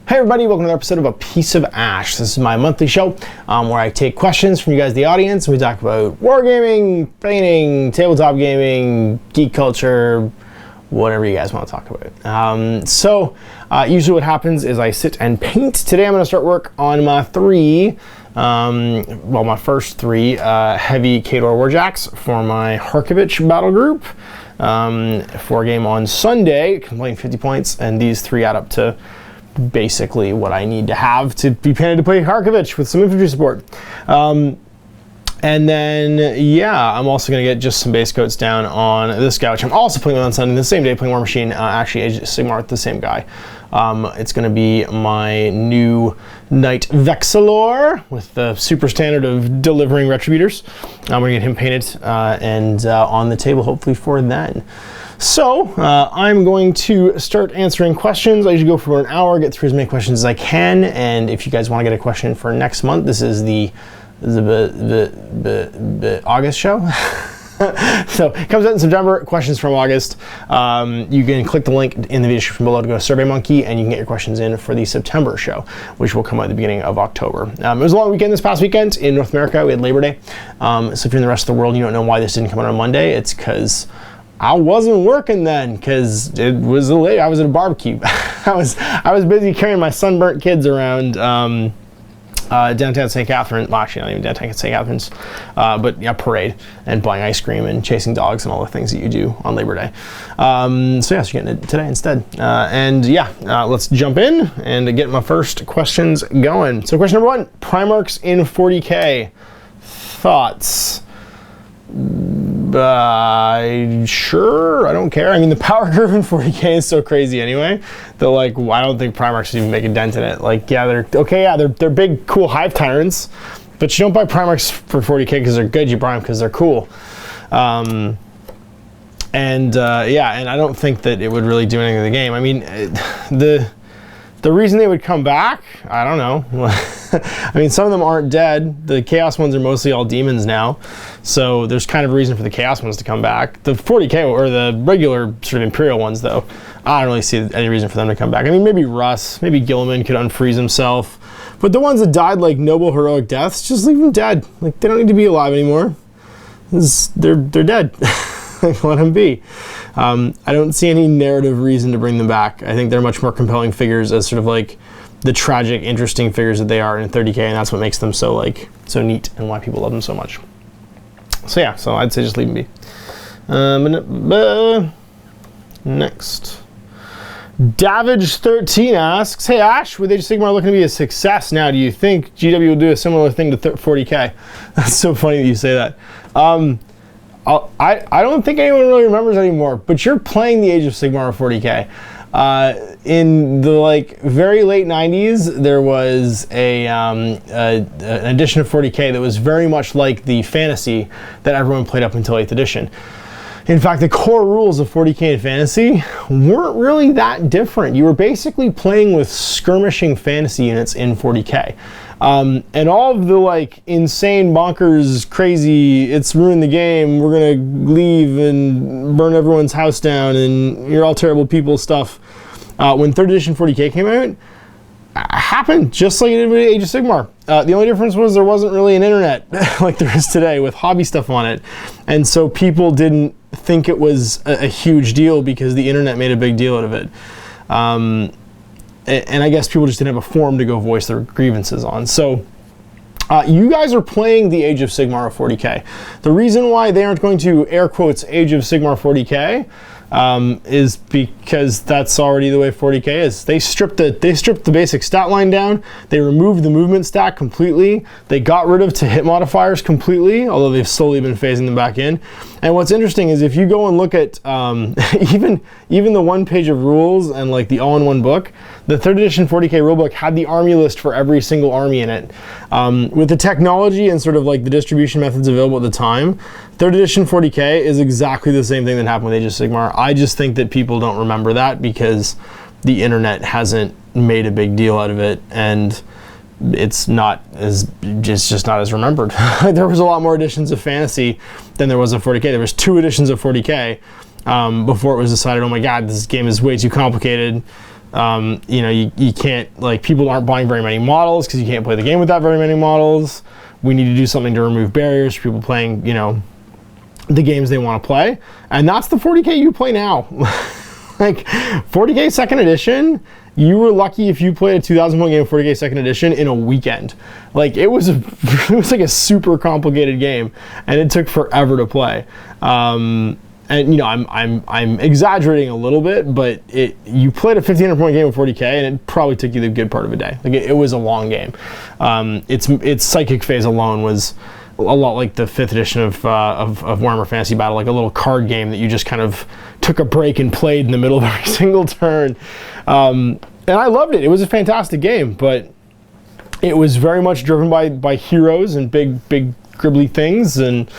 Hey everybody, welcome to another episode of A Piece of Ash. This is my monthly show where I take questions from you guys, the audience, and we talk about wargaming, painting, tabletop gaming, geek culture, whatever you guys want to talk about. Usually what happens is I sit and paint. Today I'm going to start work on my my first three heavy Khador Warjacks for my Harkovich battle group. For a game on Sunday, completing 50 points, and these three add up to basically what I need to have to be painted to play Harkovich with some infantry support. And then, yeah, I'm also going to get just some base coats down on this guy, which I'm also playing with on Sunday, the same day, playing War Machine, actually Age of Sigmar with the same guy. It's going to be my new Knight Vexillor with the super standard of delivering Retributors. I'm going to get him painted and on the table hopefully for then. So I'm going to start answering questions. I usually go for about an hour, get through as many questions as I can, and if you guys want to get a question for next month, this is the August show. So it comes out in September, questions from August. You can click the link in the video description below to go to SurveyMonkey, and you can get your questions in for the September show, which will come out at the beginning of October. It was a long weekend this past weekend in North America. We had Labor Day. So if you're in the rest of the world and you don't know why this didn't come out on Monday, it's because I wasn't working then, because it was late. I was at a barbecue. I was busy carrying my sunburnt kids around downtown St. Catharines. Well, actually, not even downtown St. Catharines, but yeah, parade and buying ice cream and chasing dogs and all the things that you do on Labor Day. So yeah, so you're getting it today instead. Let's jump in and get my first questions going. So question number one: Primarchs in 40k. Thoughts? Sure, I don't care. I mean, the power curve in 40k is so crazy anyway that, like, I don't think Primarchs should even make a dent in it. Like, yeah, they're big, cool hive tyrants, but you don't buy Primarchs for 40k because they're good. You buy them because they're cool. And I don't think that it would really do anything to the game. I mean, the reason they would come back, I don't know. I mean, some of them aren't dead. The Chaos ones are mostly all demons now. So there's kind of a reason for the Chaos ones to come back. The 40k, or the regular sort of Imperial ones, though, I don't really see any reason for them to come back. I mean, maybe Russ, maybe Gilliman could unfreeze himself. But the ones that died like noble, heroic deaths, just leave them dead. Like, they don't need to be alive anymore. They're dead. Let them be. I don't see any narrative reason to bring them back. I think they're much more compelling figures as sort of like the tragic, interesting figures that they are in 30k, and that's what makes them so neat and why people love them so much. So yeah, so I'd say just leave them be. Next. Davage13 asks, hey Ash, with Age of Sigmar looking to be a success now, do you think GW will do a similar thing to 40k? That's so funny that you say that. I don't think anyone really remembers anymore, but you're playing the Age of Sigmar 40k. In the very late 90s, there was an edition of 40k that was very much like the fantasy that everyone played up until 8th edition. In fact, the core rules of 40k and fantasy weren't really that different. You were basically playing with skirmishing fantasy units in 40k. And all of the insane, bonkers, crazy, it's ruined the game, we're gonna leave and burn everyone's house down and you're all terrible people stuff, when 3rd edition 40k came out, happened just like it did with Age of Sigmar. The only difference was there wasn't really an internet like there is today with hobby stuff on it. And so people didn't think it was a huge deal because the internet made a big deal out of it. And I guess people just didn't have a forum to go voice their grievances on. So you guys are playing the Age of Sigmar of 40k. The reason why they aren't going to air quotes Age of Sigmar 40k is because that's already the way 40k is. They stripped the basic stat line down. They removed the movement stack completely. They got rid of to hit modifiers completely, although they've slowly been phasing them back in. And what's interesting is if you go and look at even the one page of rules and the all-in-one book, the 3rd edition 40k rulebook had the army list for every single army in it. With the technology and sort of the distribution methods available at the time, 3rd edition 40k is exactly the same thing that happened with Age of Sigmar. I just think that people don't remember that because the internet hasn't made a big deal out of it, and it's just not as remembered. There was a lot more editions of fantasy than there was of 40k. There was 2 editions of 40k before it was decided, oh my god, this game is way too complicated. You know, you can't, like, people aren't buying very many models because you can't play the game without very many models. We need to do something to remove barriers for people playing, you know, the games they want to play. And that's the 40K you play now. Like, 40K second edition, you were lucky if you played a 2,000 point game of 40K second edition in a weekend. Like, it was like a super complicated game, and it took forever to play. And you know, I'm exaggerating a little bit, but you played a 1,500 point game of 40K, and it probably took you the good part of a day. Like, it was a long game. Its psychic phase alone was a lot like the 5th edition of Warhammer Fantasy Battle, like a little card game that you just kind of took a break and played in the middle of every single turn. And I loved it. It was a fantastic game, but it was very much driven by heroes and big gribbly things. And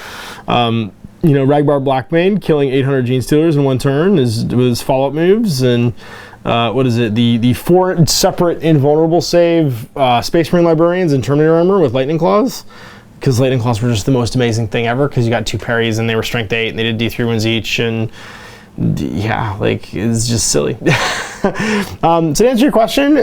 you know, Ragbar Blackbane killing 800 Gene Stealers in one turn with his follow-up moves, and what is it? The 4 separate invulnerable save Space Marine Librarians and Terminator armor with Lightning Claws. Because Lightning Claws were just the most amazing thing ever, because you got 2 parries and they were strength 8 and they did D3 wounds each, and yeah, like, it's just silly. So to answer your question,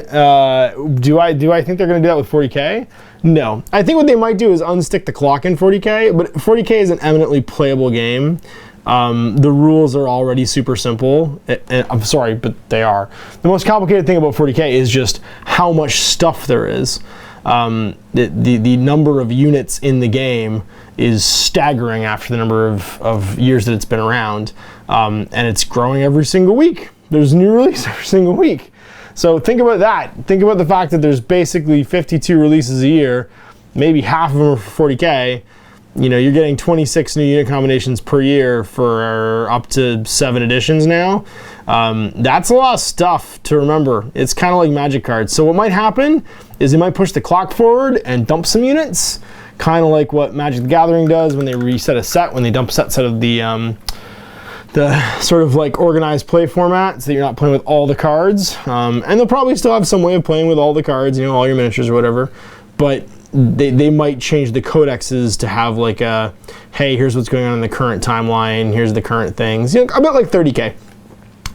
do I think they're going to do that with 40K? No. I think what they might do is unstick the clock in 40K, but 40K is an eminently playable game. The rules are already super simple. I'm sorry, but they are. The most complicated thing about 40K is just how much stuff there is. The number of units in the game is staggering after the number of years that it's been around, and it's growing every single week. There's a new release every single week. So think about that. Think about the fact that there's basically 52 releases a year, maybe half of them are for 40K. You know, you're getting 26 new unit combinations per year for up to 7 editions now. That's a lot of stuff to remember. It's kind of like Magic cards. So what might happen is they might push the clock forward and dump some units, kind of like what Magic the Gathering does when they reset a set, when they dump set of the sort of like organized play format, so that you're not playing with all the cards. And they'll probably still have some way of playing with all the cards, you know, all your miniatures or whatever. But they might change the codexes to have like a, hey, here's what's going on in the current timeline, here's the current things. You know, a bit like 30K,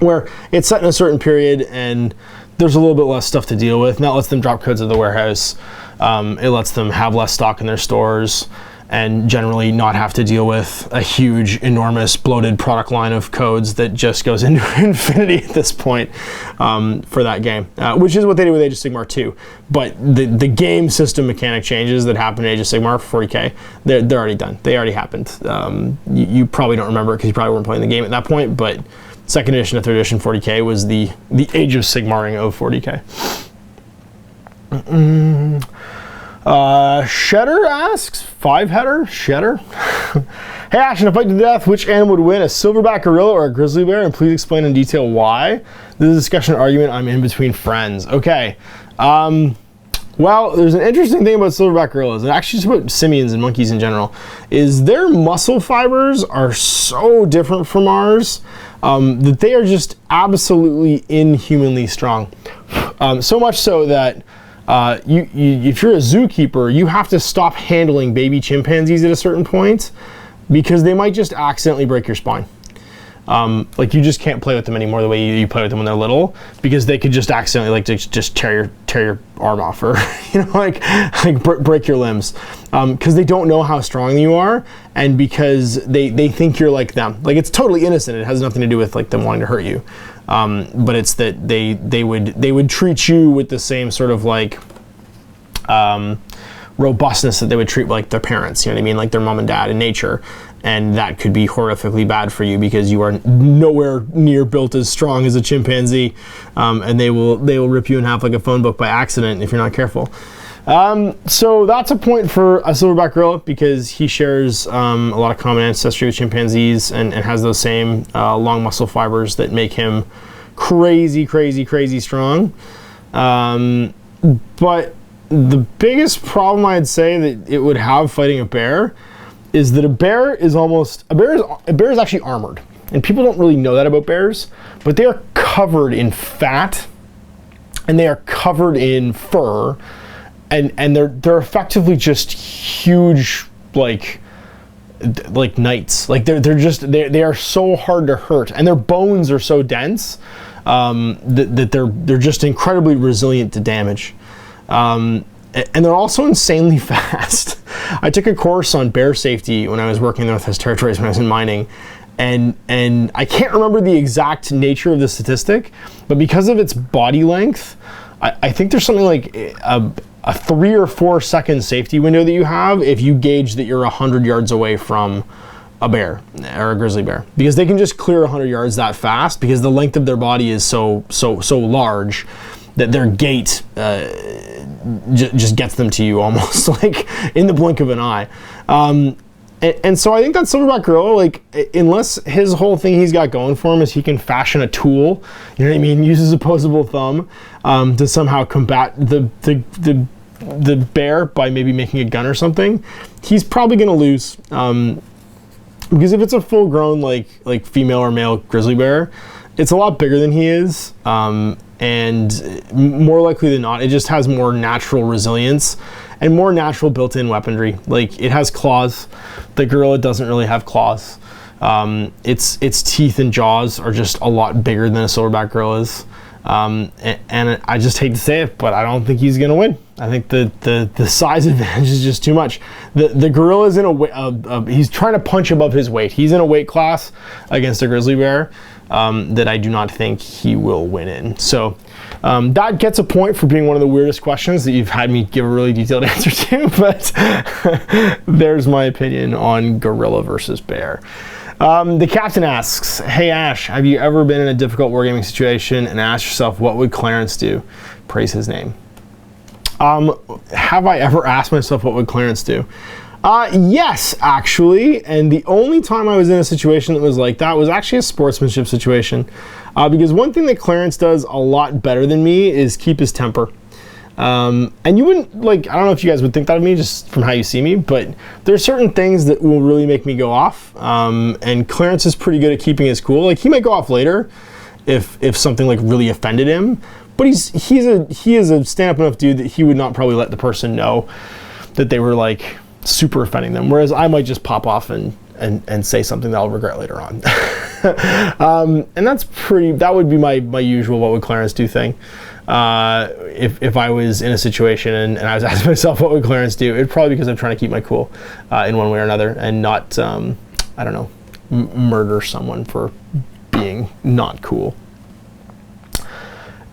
where it's set in a certain period and there's a little bit less stuff to deal with. And that lets them drop codes at the warehouse. It lets them have less stock in their stores and generally not have to deal with a huge, enormous, bloated product line of codes that just goes into infinity at this point for that game, which is what they did with Age of Sigmar 2. But the game system mechanic changes that happened in Age of Sigmar for 40K, they're already done. They already happened. You probably don't remember it because you probably weren't playing the game at that point, but 2nd edition to 3rd edition 40K was the Age of Sigmaring of 40K. Shedder asks, 5-header? Shedder? Hey Ash, in a fight to the death, which animal would win, a silverback gorilla or a grizzly bear? And please explain in detail why. This is a discussion argument. I'm in between friends. Okay. Well, there's an interesting thing about silverback gorillas, and actually just about simians and monkeys in general, is their muscle fibers are so different from ours that they are just absolutely inhumanly strong. So much so that if you're a zookeeper, you have to stop handling baby chimpanzees at a certain point because they might just accidentally break your spine. Like, you just can't play with them anymore the way you play with them when they're little, because they could just accidentally like just tear your arm off, or you know, like break your limbs, because they don't know how strong you are, and because they think you're like them. Like, it's totally innocent. It has nothing to do with like them wanting to hurt you. But it's that they would treat you with the same sort of like robustness that they would treat like their parents, you know what I mean, like their mom and dad in nature. And that could be horrifically bad for you because you are nowhere near built as strong as a chimpanzee, and they will rip you in half like a phone book by accident if you're not careful. So that's a point for a silverback gorilla, because he shares a lot of common ancestry with chimpanzees and has those same long muscle fibers that make him crazy strong. But the biggest problem I'd say that it would have fighting a bear is that a bear is actually armored. And people don't really know that about bears, but they are covered in fat and they are covered in fur, and they're effectively just huge like knights. Like they are so hard to hurt, and their bones are so dense that they're just incredibly resilient to damage. And they're also insanely fast. I took a course on bear safety when I was working in the Northwest Territories when I was in mining, and I can't remember the exact nature of the statistic, but because of its body length, I think there's something like a 3 or 4 second safety window that you have if you gauge that you're 100 yards away from a bear or a grizzly bear, because they can just clear 100 yards that fast because the length of their body is so large that their gait just gets them to you almost like in the blink of an eye. And so I think that silverback gorilla, like, unless his whole thing he's got going for him is he can fashion a tool, you know what I mean, use his opposable thumb to somehow combat the bear by maybe making a gun or something, he's probably going to lose. Because if it's a full-grown like female or male grizzly bear, it's a lot bigger than he is, and more likely than not, it just has more natural resilience and more natural built-in weaponry. Like, it has claws. The gorilla doesn't really have claws. Its teeth and jaws are just a lot bigger than a silverback gorilla's. And I just hate to say it, but I don't think he's gonna win. I think the size advantage is just too much. The gorilla's in he's trying to punch above his weight. He's in a weight class against a grizzly bear that I do not think he will win in. So that gets a point for being one of the weirdest questions that you've had me give a really detailed answer to, but there's my opinion on gorilla versus bear. The captain asks, hey Ash, have you ever been in a difficult wargaming situation and asked yourself, what would Clarence do? Praise his name. Have I ever asked myself what would Clarence do? Yes, actually, and the only time I was in a situation that was like that was actually a sportsmanship situation, because one thing that Clarence does a lot better than me is keep his temper. And you wouldn't, like, I don't know if you guys would think that of me just from how you see me, but there's certain things that will really make me go off, and Clarence is pretty good at keeping his cool. Like, he might go off later if something like really offended him, but he is a stand-up enough dude that he would not probably let the person know that they were like super offending them, whereas I might just pop off and say something that I'll regret later on. And that would be my usual what would Clarence do thing. If I was in a situation and I was asking myself what would Clarence do, it'd probably be because I'm trying to keep my cool in one way or another and not, I don't know, murder someone for being not cool.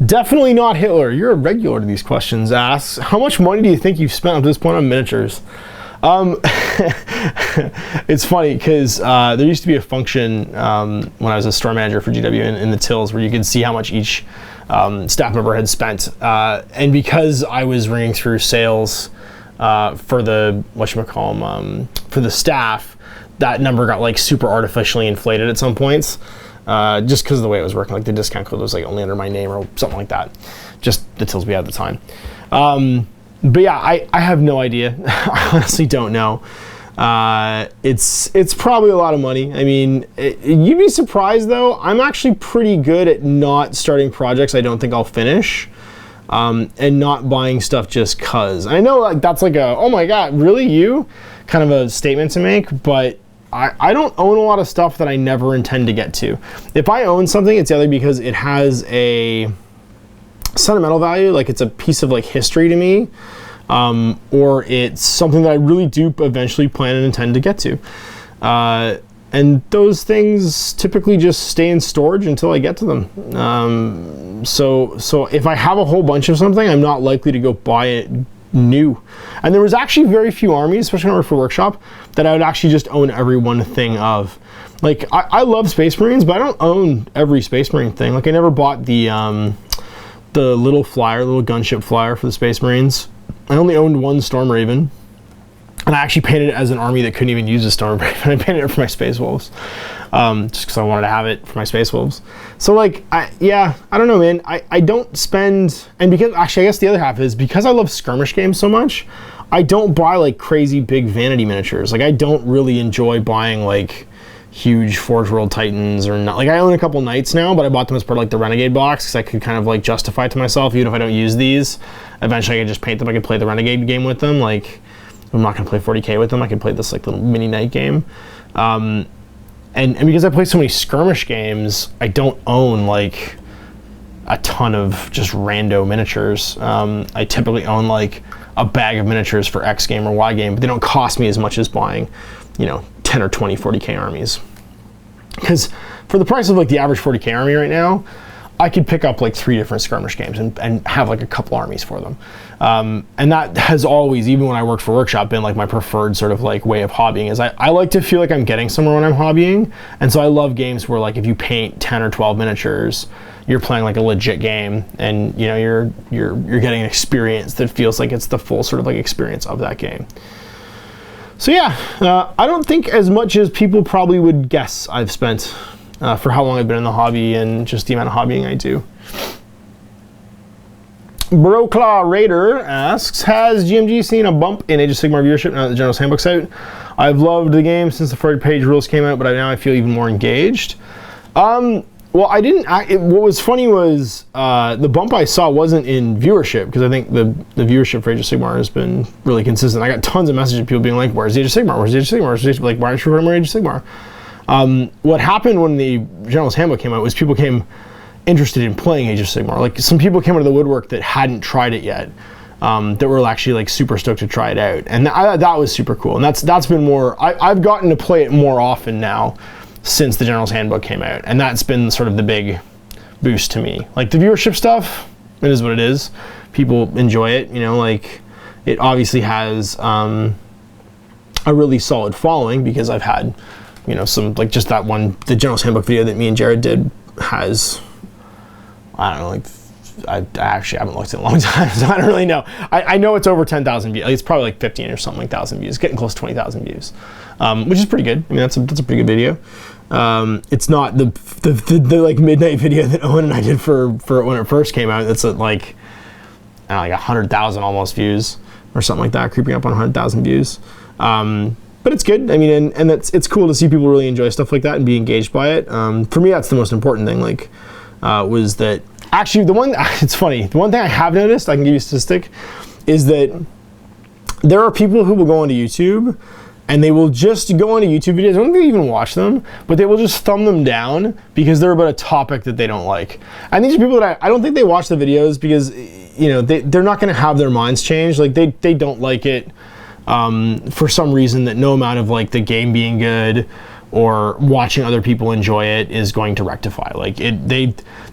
Definitely not Hitler. You're a regular to these questions. Asks, how much money do you think you've spent up to this point on miniatures? It's funny because there used to be a function when I was a store manager for GW in the tills where you could see how much each staff member had spent, and because I was ringing through sales for the for the staff, that number got like super artificially inflated at some points, just because of the way it was working. Like the discount code was like only under my name or something like that, just the tills we had at the time. But yeah, I have no idea. I honestly don't know. It's probably a lot of money. I mean, you'd be surprised though. I'm actually pretty good at not starting projects I don't think I'll finish, and not buying stuff just cause. I know like that's like a, oh my God, really you? Kind of a statement to make, but I don't own a lot of stuff that I never intend to get to. If I own something, it's either because it has a sentimental value, like it's a piece of like history to me, or it's something that I really do eventually plan and intend to get to, and those things typically just stay in storage until I get to them. So if I have a whole bunch of something, I'm not likely to go buy it new. And there was actually very few armies, especially when I worked for Workshop, that I would actually just own every one thing of. Like I love Space Marines, but I don't own every Space Marine thing. Like I never bought the little gunship flyer for the Space Marines. I only owned one Storm Raven, and I actually painted it as an army that couldn't even use a Storm Raven. I painted it for my Space Wolves, just because I wanted to have it for my Space Wolves. So like, I don't know, man. I don't spend, and because actually, I guess the other half is because I love skirmish games so much, I don't buy like crazy big vanity miniatures. Like I don't really enjoy buying like huge Forge World Titans or not. Like I own a couple Knights now, but I bought them as part of like the Renegade box because I could kind of like justify to myself, even if I don't use these, eventually I could just paint them. I could play the Renegade game with them. Like I'm not gonna play 40k with them. I can play this like little mini Knight game. And because I play so many skirmish games, I don't own like a ton of just rando miniatures. I typically own like a bag of miniatures for X game or Y game, but they don't cost me as much as buying, 10 or 20 40K armies. Because for the price of like the average 40K army right now, I could pick up like 3 different skirmish games and have like a couple armies for them. And that has always, even when I worked for Workshop, been like my preferred sort of like way of hobbying. Is I like to feel like I'm getting somewhere when I'm hobbying. And so I love games where like if you paint 10 or 12 miniatures, you're playing like a legit game, and you're getting an experience that feels like it's the full sort of like experience of that game. So yeah, I don't think as much as people probably would guess I've spent for how long I've been in the hobby and just the amount of hobbying I do. Broclaw Raider asks, has GMG seen a bump in Age of Sigmar viewership now that the General's Handbook's out? I've loved the game since the 40-page rules came out, but now I feel even more engaged. Well, I didn't. What was funny was the bump I saw wasn't in viewership, because I think the viewership for Age of Sigmar has been really consistent. I got tons of messages of people being like, "Where's Age of Sigmar? Where's Age of Sigmar? Where's Age of Sigmar? Like, why aren't you recording more Age of Sigmar?" What happened when the General's Handbook came out was people came interested in playing Age of Sigmar. Like, some people came out of the woodwork that hadn't tried it yet, that were actually like super stoked to try it out, and that was super cool. And that's been more. I've gotten to play it more often now since the General's Handbook came out, and that's been sort of the big boost to me. Like, the viewership stuff, it is what it is. People enjoy it, like, it obviously has a really solid following, because I've had, some, like, just that one, the General's Handbook video that me and Jared did has, I don't know, like, I actually haven't looked in a long time, so I don't really know. I know it's over 10,000 views. It's probably like 15 or something like thousand views, getting close to 20,000 views, which is pretty good. I mean, that's a pretty good video. It's not the like midnight video that Owen and I did for when it first came out. It's at like 100,000 almost views or something like that, creeping up on 100,000 views. But it's good. I mean, and it's cool to see people really enjoy stuff like that and be engaged by it. For me, that's the most important thing. Like, was that. Actually, it's funny, the one thing I have noticed, I can give you a statistic, is that there are people who will go onto YouTube and they will just go onto YouTube videos. I don't think they even watch them, but they will just thumb them down because they're about a topic that they don't like. And these are people that I don't think they watch the videos because, they're not going to have their minds changed. Like, they don't like it for some reason that no amount of like the game being good or watching other people enjoy it is going to rectify. Like,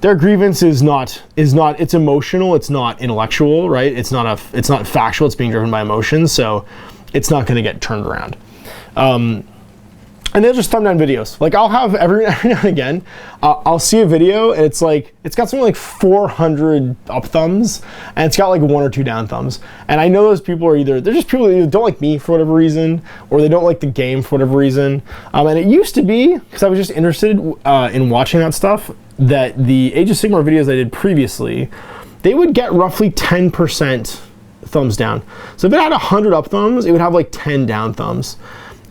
their grievance is not, it's emotional, it's not intellectual, right? It's not factual, it's being driven by emotions, so it's not gonna get turned around. And they'll just thumb down videos. Like, I'll have every now and again, I'll see a video and it's got something like 400 up thumbs and it's got like 1 or 2 down thumbs. And I know those people are they're just people that either don't like me for whatever reason, or they don't like the game for whatever reason. And it used to be, because I was just interested in watching that stuff, that the Age of Sigmar videos I did previously, they would get roughly 10% thumbs down. So if it had 100 up thumbs, it would have like 10 down thumbs.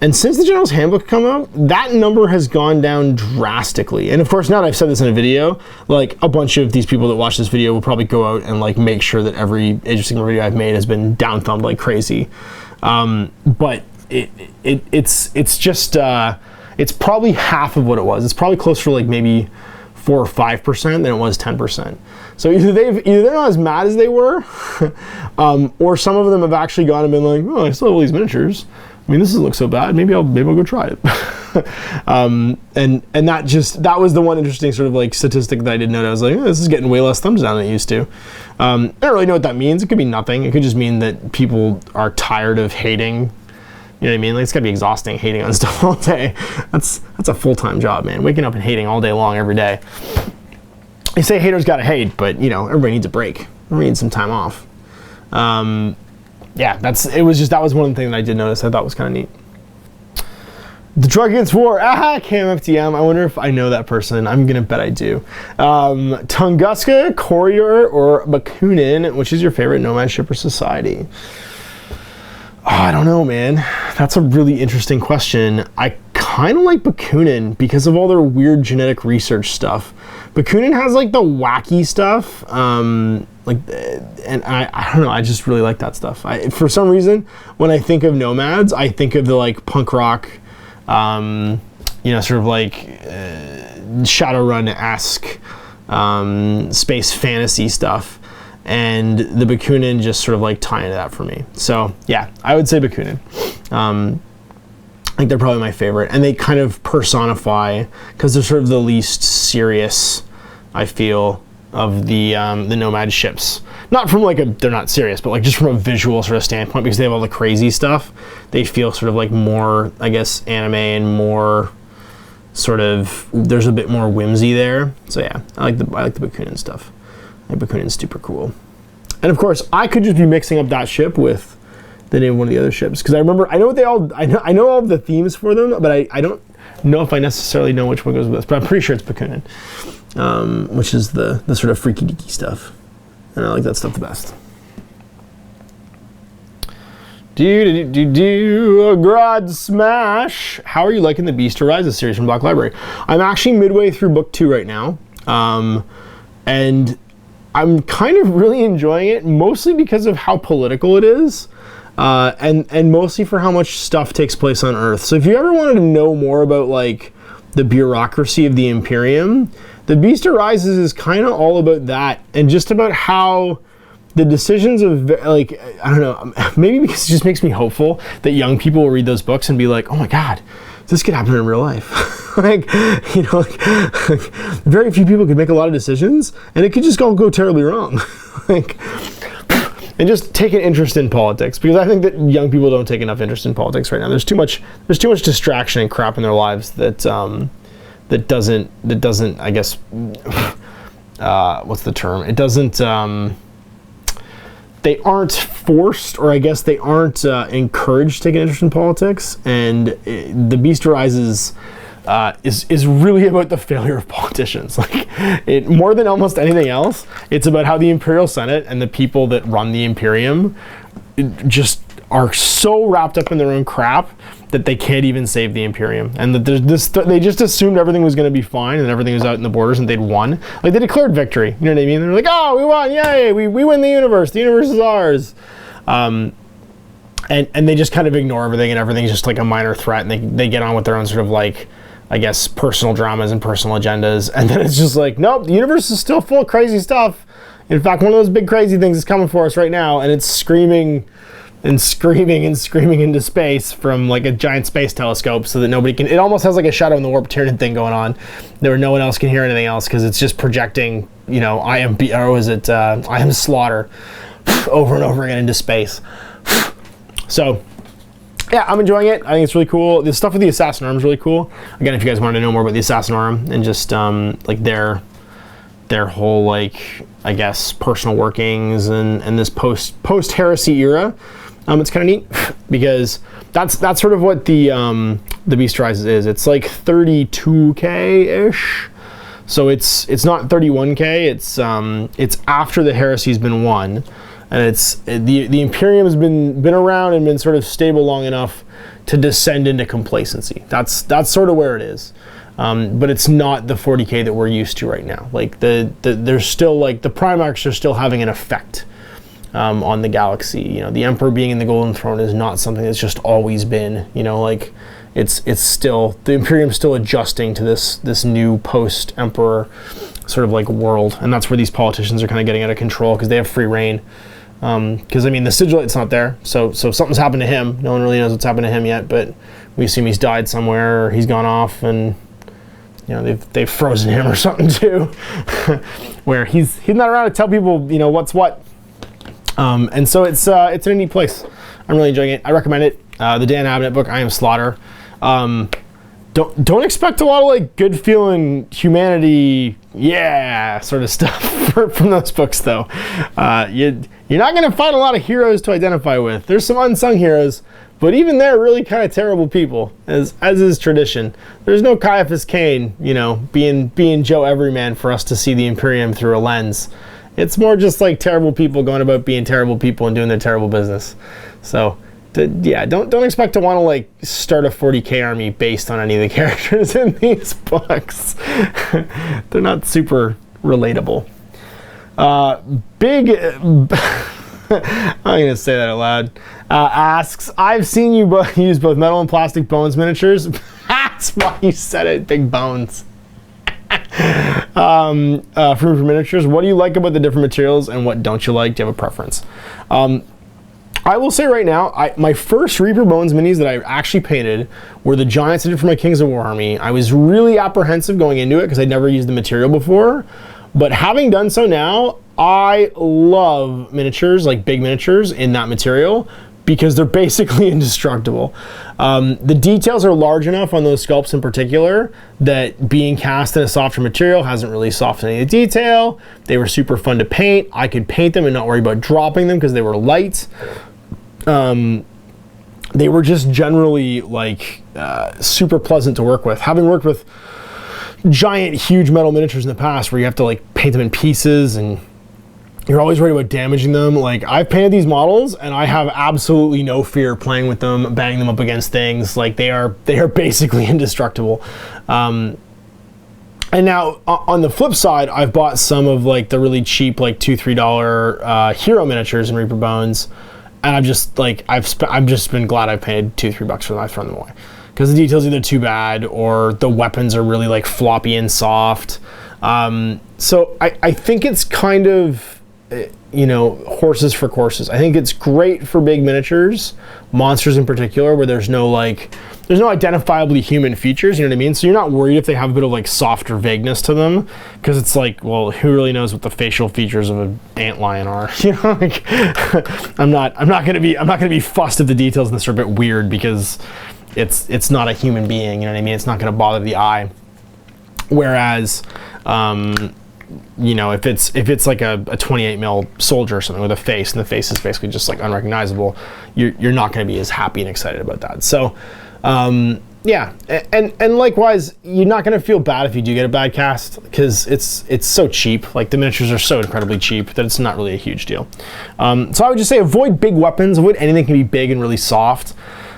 And since the General's Handbook come out, that number has gone down drastically. And of course, now that I've said this in a video, like, a bunch of these people that watch this video will probably go out and like make sure that every Age of Sigmar video I've made has been down thumbed like crazy. But it's just it's probably half of what it was. It's probably closer to like maybe 4 or 5% than it was 10%. So either they're not as mad as they were, or some of them have actually gone and been like, oh, I still have all these miniatures. I mean, this doesn't look so bad. Maybe I'll go try it. And that was the one interesting sort of like statistic that I did note. I was like, this is getting way less thumbs down than it used to. I don't really know what that means. It could be nothing. It could just mean that people are tired of hating. You know what I mean? Like, it's gotta be exhausting hating on stuff all day. That's a full-time job, man. Waking up and hating all day long every day. They say haters gotta hate, but everybody needs a break. Everybody needs some time off. Yeah, that was one of the things that I did notice I thought was kind of neat. The Drug Against War, KMFTM. I wonder if I know that person. I'm gonna bet I do. Tunguska, Courier, or Bakunin, which is your favorite Nomad ship or society? Oh, I don't know, man. That's a really interesting question. I kind of like Bakunin because of all their weird genetic research stuff. Bakunin has like the wacky stuff, and I don't know, I just really like that stuff. For some reason, when I think of Nomads, I think of the like punk rock, sort of like Shadowrun-esque space fantasy stuff. And the Bakunin just sort of like tie into that for me. So yeah, I would say Bakunin. I think they're probably my favorite, and they kind of personify, because they're sort of the least serious, I feel, of the Nomad ships. Not from like they're not serious, but like just from a visual sort of standpoint, because they have all the crazy stuff. They feel sort of like more, I guess, anime and more sort of, there's a bit more whimsy there. So yeah, I like the Bakunin stuff. I think Bakunin's super cool. And of course, I could just be mixing up that ship with the name of one of the other ships, because I remember, I know all of the themes for them, but I don't know if I necessarily know which one goes with this, but I'm pretty sure it's Bakunin, which is the sort of freaky deaky stuff, and I like that stuff the best. Grad Smash. How are you liking the Beast Arises series from Black Library? I'm actually midway through book 2 right now, and I'm kind of really enjoying it, mostly because of how political it is. And mostly for how much stuff takes place on Earth. So if you ever wanted to know more about like the bureaucracy of the Imperium, The Beast Arises is kind of all about that, and just about how the decisions of, like, I don't know, maybe because it just makes me hopeful that young people will read those books and be like, oh my God, this could happen in real life. Like, you know, like, very few people could make a lot of decisions and it could just go terribly wrong. Like, and just take an interest in politics, because I think that young people don't take enough interest in politics right now. There's too much distraction and crap in their lives that that doesn't I guess what's the term? It doesn't they aren't forced, or I guess they aren't encouraged to take an interest in politics. And The Beast Arises is really about the failure of politicians. Like, it more than almost anything else, it's about how the Imperial Senate and the people that run the Imperium just are so wrapped up in their own crap that they can't even save the Imperium, and that they just assumed everything was going to be fine and everything was out in the borders and they'd won. Like, they declared victory, you know what I mean? They're like, oh, we won, yay, we win the universe is ours. And they just kind of ignore everything, and everything's just like a minor threat, and they get on with their own sort of, like, I guess, personal dramas and personal agendas. And then it's just like, nope, the universe is still full of crazy stuff. In fact, one of those big crazy things is coming for us right now, and it's screaming and screaming and screaming into space from like a giant space telescope, so that nobody can, it almost has like a Shadow in the Warp Tyranid thing going on, where no one else can hear anything else, because it's just projecting, you know, I am slaughter over and over again into space. So yeah, I'm enjoying it. I think it's really cool. The stuff with the Assassin Arm is really cool. Again, if you guys wanted to know more about the Assassin Arm and just like their whole, like, I guess, personal workings and this post heresy era, it's kind of neat, because that's sort of what the Beast Arises is. It's like 32K ish. So it's not 31K. It's after the heresy's been won. And it's the Imperium has been around and been sort of stable long enough to descend into complacency. That's sort of where it is, but it's not the 40K that we're used to right now. Like, there's still, like, the Primarchs are still having an effect on the galaxy. You know, the Emperor being in the Golden Throne is not something that's just always been. You know, like, it's still, the Imperium's still adjusting to this new post-Emperor sort of like world, and that's where these politicians are kind of getting out of control, because they have free reign. Because I mean, the Sigilite's not there, so something's happened to him. No one really knows what's happened to him yet, but we assume he's died somewhere, or he's gone off, and you know, they've frozen him or something too, where he's not around to tell people, you know, what's what. And so it's a neat place. I'm really enjoying it. I recommend it. The Dan Abnett book, I Am Slaughter. Don't expect a lot of, like, good feeling humanity, yeah, sort of stuff from those books, though. You're not going to find a lot of heroes to identify with. There's some unsung heroes, but even they're really kind of terrible people, as is tradition. There's no Caiaphas Cain, you know, being Joe Everyman for us to see the Imperium through a lens. It's more just like terrible people going about being terrible people and doing their terrible business. So yeah, don't expect to want to, like, start a 40K army based on any of the characters in these books. They're not super relatable. Big, I'm gonna say that out loud. Asks, I've seen you use both metal and plastic bones miniatures. That's why you said it, Big Bones. for miniatures. What do you like about the different materials and what don't you like? Do you have a preference? I will say right now, my first Reaper Bones minis that I actually painted were the giants I did for my Kings of War army. I was really apprehensive going into it because I'd never used the material before, but having done so now, I love miniatures, like big miniatures in that material, because they're basically indestructible. The details are large enough on those sculpts in particular that being cast in a softer material hasn't really softened any of the detail. They were super fun to paint. I could paint them and not worry about dropping them because they were light. They were just generally like super pleasant to work with. Having worked with giant, huge metal miniatures in the past where you have to like paint them in pieces and you're always worried about damaging them. Like, I've painted these models and I have absolutely no fear playing with them, banging them up against things. Like, they are basically indestructible. And now on the flip side, I've bought some of like the really cheap, like $2-3 hero miniatures in Reaper Bones. And I've just like, I've just been glad I paid $2-3 for them. I've thrown them away because the details are either too bad or the weapons are really like floppy and soft. So I think it's kind of, you know, horses for courses. I think it's great for big miniatures, monsters in particular, where there's no identifiably human features, you know what I mean? So you're not worried if they have a bit of like softer vagueness to them, because it's like, well, who really knows what the facial features of an antlion are? You know, like, I'm not gonna be fussed if the details in this are a bit weird because it's not a human being, you know what I mean? It's not gonna bother the eye. Whereas, you know, if it's like a 28 mil soldier or something with a face, and the face is basically just like unrecognizable, you're not going to be as happy and excited about that. So, yeah, and likewise, you're not going to feel bad if you do get a bad cast because it's so cheap. Like, the miniatures are so incredibly cheap that it's not really a huge deal. So I would just say avoid big weapons, avoid anything that can be big and really soft.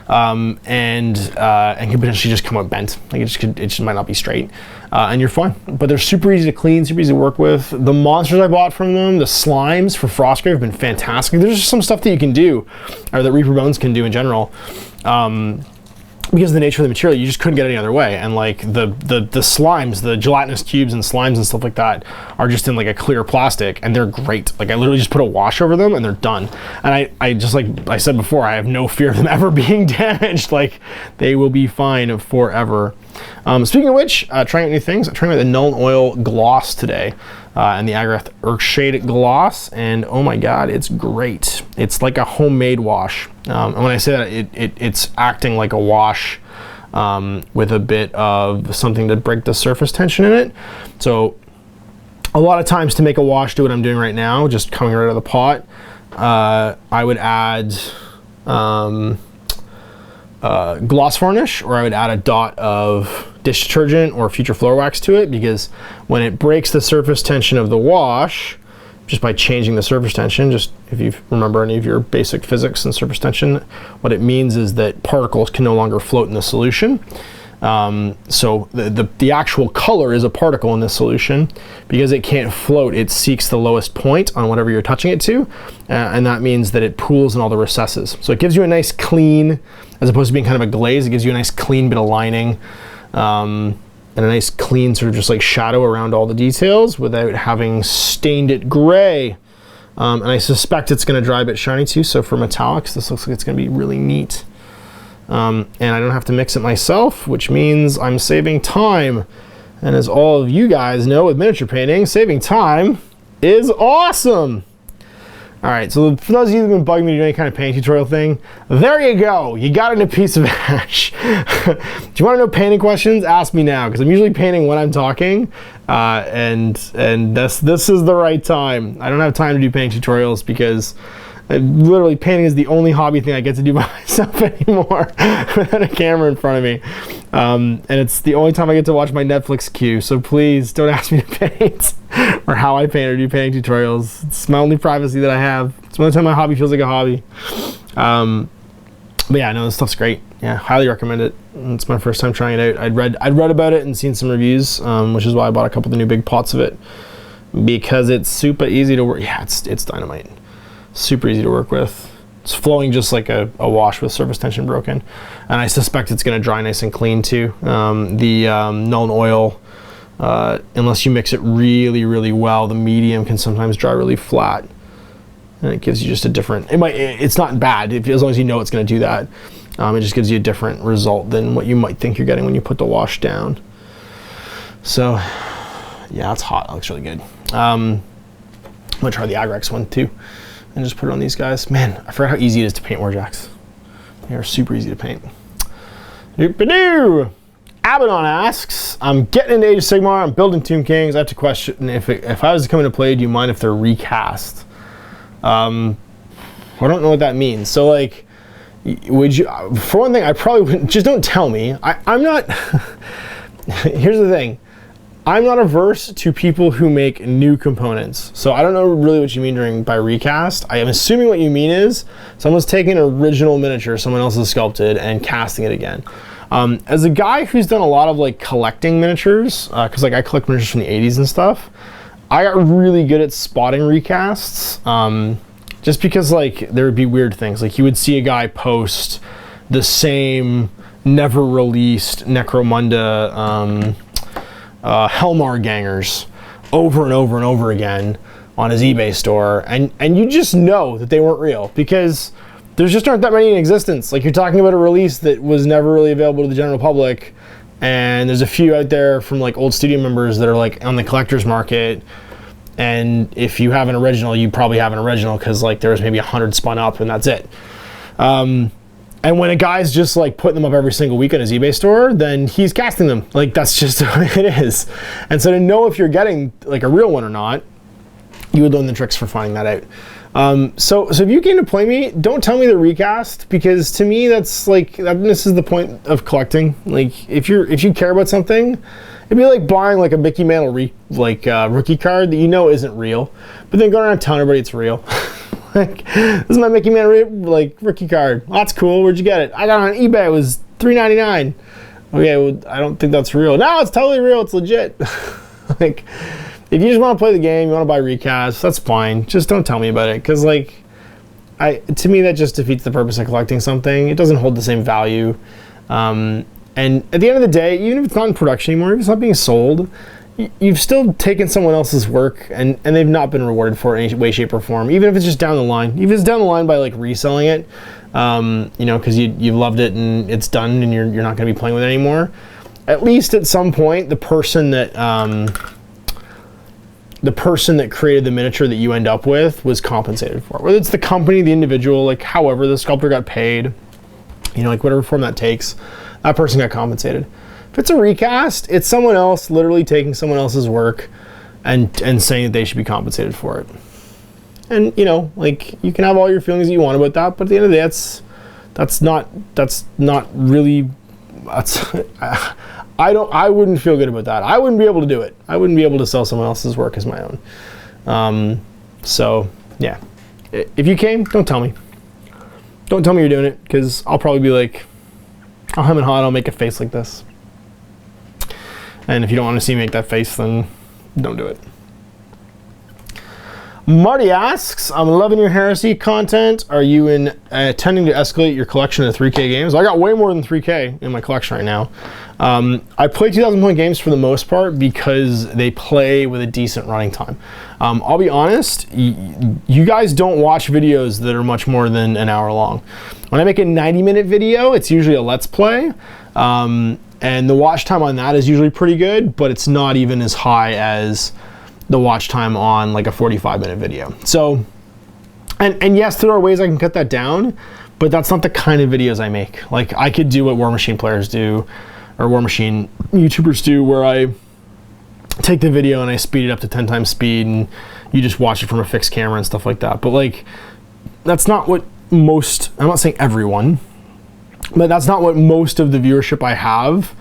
And can potentially just come out bent. Like, it just might not be straight, and you're fine. But they're super easy to clean, super easy to work with. The monsters I bought from them, the slimes for Frostgrave have been fantastic. There's just some stuff that you can do, or that Reaper Bones can do in general. Because of the nature of the material, you just couldn't get any other way. And like the slimes, the gelatinous cubes and slimes and stuff like that are just in like a clear plastic, and they're great. Like, I literally just put a wash over them and they're done. And I just, like I said before, I have no fear of them ever being damaged. Like, they will be fine forever. Speaking of which, trying out new things. I'm trying out the Null and Oil gloss today, and the Agrath Urkshade gloss, and oh my god, it's great. It's like a homemade wash. And when I say that, it's acting like a wash, with a bit of something to break the surface tension in it. So a lot of times to make a wash, do what I'm doing right now, just coming right out of the pot, I would add gloss varnish, or I would add a dot of dish detergent or Future Floor Wax to it, because when it breaks the surface tension of the wash, just by changing the surface tension, just if you remember any of your basic physics and surface tension, what it means is that particles can no longer float in the solution. So the actual color is a particle in this solution. Because it can't float, it seeks the lowest point on whatever you're touching it to, and that means that it pools in all the recesses. So it gives you a nice clean, as opposed to being kind of a glaze, it gives you a nice clean bit of lining, and a nice clean sort of just like shadow around all the details without having stained it gray. And I suspect it's going to dry a bit shiny too, so for metallics this looks like it's going to be really neat. And I don't have to mix it myself, which means I'm saving time. And as all of you guys know with miniature painting, saving time is awesome. All right, so for those of you who've been bugging me to do any kind of painting tutorial thing, there you go. You got it in a piece of ash. Do you want to know painting questions? Ask me now, because I'm usually painting when I'm talking, and this is the right time. I don't have time to do painting tutorials because literally painting is the only hobby thing I get to do by myself anymore without a camera in front of me. And it's the only time I get to watch my Netflix queue, so please don't ask me to paint or how I paint or do painting tutorials. It's my only privacy that I have. It's the only time my hobby feels like a hobby. But yeah, no, this stuff's great. Yeah, highly recommend it. It's my first time trying it out. I'd read about it and seen some reviews, which is why I bought a couple of the new big pots of it, because it's super easy to work. Yeah, it's dynamite. Super easy to work with. It's flowing just like a wash with surface tension broken, and I suspect it's going to dry nice and clean too. The Null and Oil unless you mix it really, really well. The medium can sometimes dry really flat, and it gives you just a different, it's not bad as long as you know it's going to do that. It just gives you a different result than what you might think you're getting when you put the wash down. So yeah, it's hot. It looks really good. I'm gonna try the Agrex one too and just put it on these guys. Man, I forgot how easy it is to paint Warjacks. They are super easy to paint. Doop-a-doo! Abaddon asks, I'm getting into Age of Sigmar, I'm building Tomb Kings. I have to question if I was to come into play, do you mind if they're recast? I don't know what that means. So like, would you, for one thing, I probably wouldn't, just don't tell me. I'm not, here's the thing. I'm not averse to people who make new components. So I don't know really what you mean by recast. I am assuming what you mean is someone's taking an original miniature someone else has sculpted and casting it again. As a guy who's done a lot of like collecting miniatures, because like I collect miniatures from the 80s and stuff, I got really good at spotting recasts. Just because like there would be weird things. Like you would see a guy post the same never released Necromunda Helmar gangers over and over and over again on his eBay store, and you just know that they weren't real because there's just aren't that many in existence. Like you're talking about a release that was never really available to the general public, and there's a few out there from like old studio members that are like on the collector's market, and if you have an original, you probably have an original because like there was maybe 100 spun up and that's it. And when a guy's just like putting them up every single week on his eBay store, then he's casting them. Like that's just the way it is. And so to know if you're getting like a real one or not, you would learn the tricks for finding that out. So if you came to play me, don't tell me the recast, because to me that's like, that misses the point of collecting. Like if you care about something, it'd be like buying like a Mickey Mantle rookie card that you know isn't real, but then going around telling everybody it's real. Like, this is my Mickey Mantle like rookie card. Oh, that's cool. Where'd you get it? I got it on eBay. It was $3.99. Okay, well, I don't think that's real. No, it's totally real. It's legit. Like, if you just want to play the game, you want to buy recasts, that's fine. Just don't tell me about it, because like, to me that just defeats the purpose of collecting something. It doesn't hold the same value. And at the end of the day, even if it's not in production anymore, if it's not being sold, you've still taken someone else's work and they've not been rewarded for it in any way, shape, or form, even if it's just down the line. Even if it's down the line by like reselling it, you know, because you loved it and it's done and you're not going to be playing with it anymore. At least at some point, the person that created the miniature that you end up with was compensated for. Whether it's the company, the individual, like however the sculptor got paid, you know, like whatever form that takes, that person got compensated. If it's a recast, it's someone else literally taking someone else's work and saying that they should be compensated for it. And you know, like you can have all your feelings that you want about that, but at the end of the day, that's not really, I wouldn't feel good about that. I wouldn't be able to do it. I wouldn't be able to sell someone else's work as my own. So yeah, if you came, don't tell me. Don't tell me you're doing it, because I'll probably be like, I'll hem and haw, I'll make a face like this. And if you don't want to see me make that face, then don't do it. Marty asks, I'm loving your Heresy content. Are you intending to escalate your collection of 3K games? I got way more than 3K in my collection right now. I play 2,000 point games for the most part because they play with a decent running time. I'll be honest, you guys don't watch videos that are much more than an hour long. When I make a 90-minute video, it's usually a Let's Play. And the watch time on that is usually pretty good, but it's not even as high as the watch time on like a 45-minute video. So, and yes, there are ways I can cut that down, but that's not the kind of videos I make. Like I could do what War Machine players do, or War Machine YouTubers do, where I take the video and I speed it up to 10 times speed and you just watch it from a fixed camera and stuff like that. But like, that's not what most, I'm not saying everyone, but that's not what most of the viewership I have,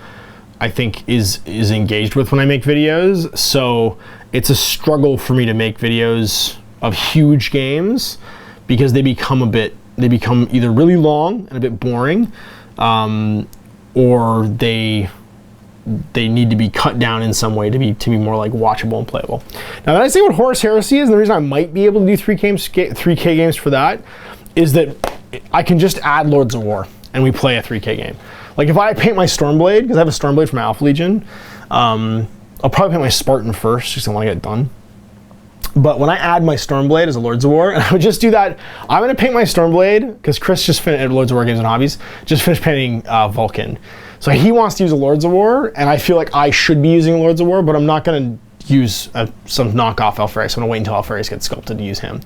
I think, is engaged with when I make videos. So it's a struggle for me to make videos of huge games because they become either really long and a bit boring, or they need to be cut down in some way to be more like watchable and playable. Now, when I say what Horus Heresy is, and the reason I might be able to do 3K games for that is that I can just add Lords of War and we play a 3K game. Like if I paint my Stormblade, because I have a Stormblade from Alpha Legion, I'll probably paint my Spartan first, just 'cause I want to get it done. But when I add my Stormblade as a Lords of War, and I would just do that, I'm going to paint my Stormblade, because Chris just finished at Lords of War Games and Hobbies, just finished painting Vulcan. So he wants to use a Lords of War, and I feel like I should be using Lords of War, but I'm not going to use some knockoff Alpharius. I'm going to wait until Alpharius gets sculpted to use him.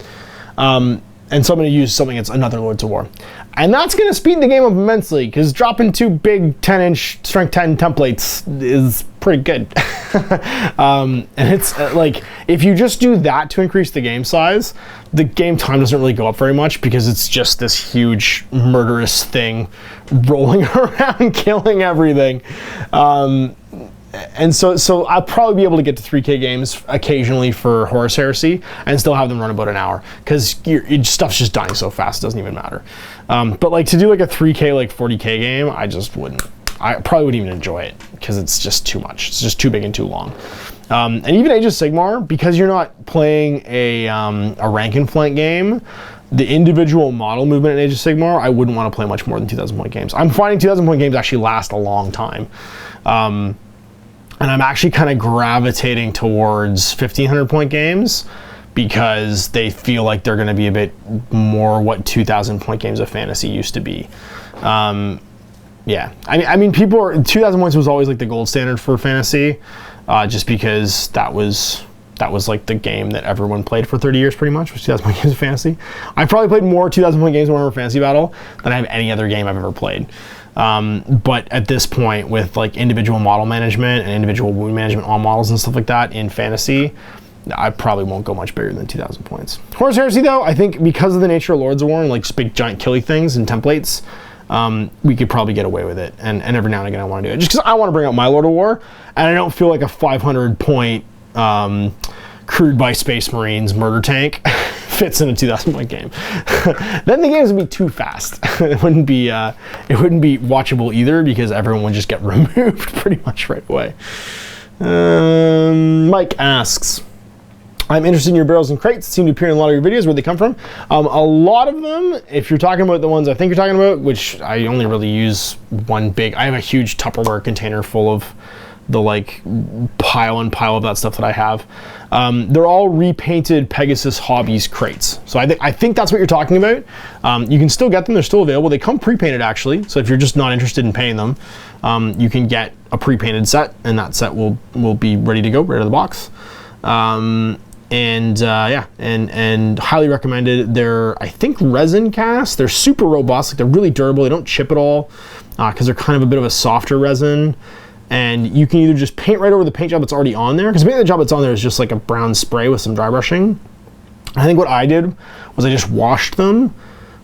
And so I'm going to use something that's another Lords of War. And that's going to speed the game up immensely, because dropping 2 big 10-inch strength 10 templates is pretty good. And it's like, if you just do that to increase the game size, the game time doesn't really go up very much, because it's just this huge murderous thing rolling around, killing everything. And so I'll probably be able to get to 3K games occasionally for Horus Heresy and still have them run about an hour, because stuff's just dying so fast it doesn't even matter. But like to do like a 3K, like 40K game, I just wouldn't. I probably wouldn't even enjoy it, because it's just too much. It's just too big and too long. And even Age of Sigmar, because you're not playing a rank and flank game, the individual model movement in Age of Sigmar, I wouldn't want to play much more than 2,000 point games. I'm finding 2,000 point games actually last a long time. And I'm actually kind of gravitating towards 1,500 point games, because they feel like they're going to be a bit more what 2,000 point games of fantasy used to be. Yeah, I mean, 2,000 points was always like the gold standard for fantasy, just because that was like the game that everyone played for 30 years pretty much, was 2,000 point games of fantasy. I've probably played more 2,000 point games in Warhammer Fantasy Battle than I have any other game I've ever played. But at this point, with like individual model management and individual wound management on models and stuff like that in fantasy, I probably won't go much bigger than 2,000 points. Horus Heresy though, I think because of the nature of Lords of War and like just big giant killy things and templates, we could probably get away with it. And every now and again I want to do it, just because I want to bring out my Lord of War, and I don't feel like a 500 point crewed by Space Marines murder tank fits in a 2,000 point game. Then the games would be too fast. It wouldn't be watchable either, because everyone would just get removed pretty much right away. Mike asks, I'm interested in your barrels and crates. It seem to appear in a lot of your videos. Where'd they come from? A lot of them, if you're talking about the ones I think you're talking about, which I only really use one big, I have a huge Tupperware container full of the like pile and pile of that stuff that I have. They're all repainted Pegasus Hobbies crates. So I think that's what you're talking about. You can still get them, they're still available. They come pre-painted actually. So if you're just not interested in painting them, you can get a pre-painted set, and that set will be ready to go right out of the box. Yeah, and highly recommended. They're, I think, resin cast. They're super robust, like they're really durable. They don't chip at all, because they're kind of a bit of a softer resin. And you can either just paint right over the paint job that's already on there, because maybe the job that's on there is just like a brown spray with some dry brushing. I think what I did was I just washed them.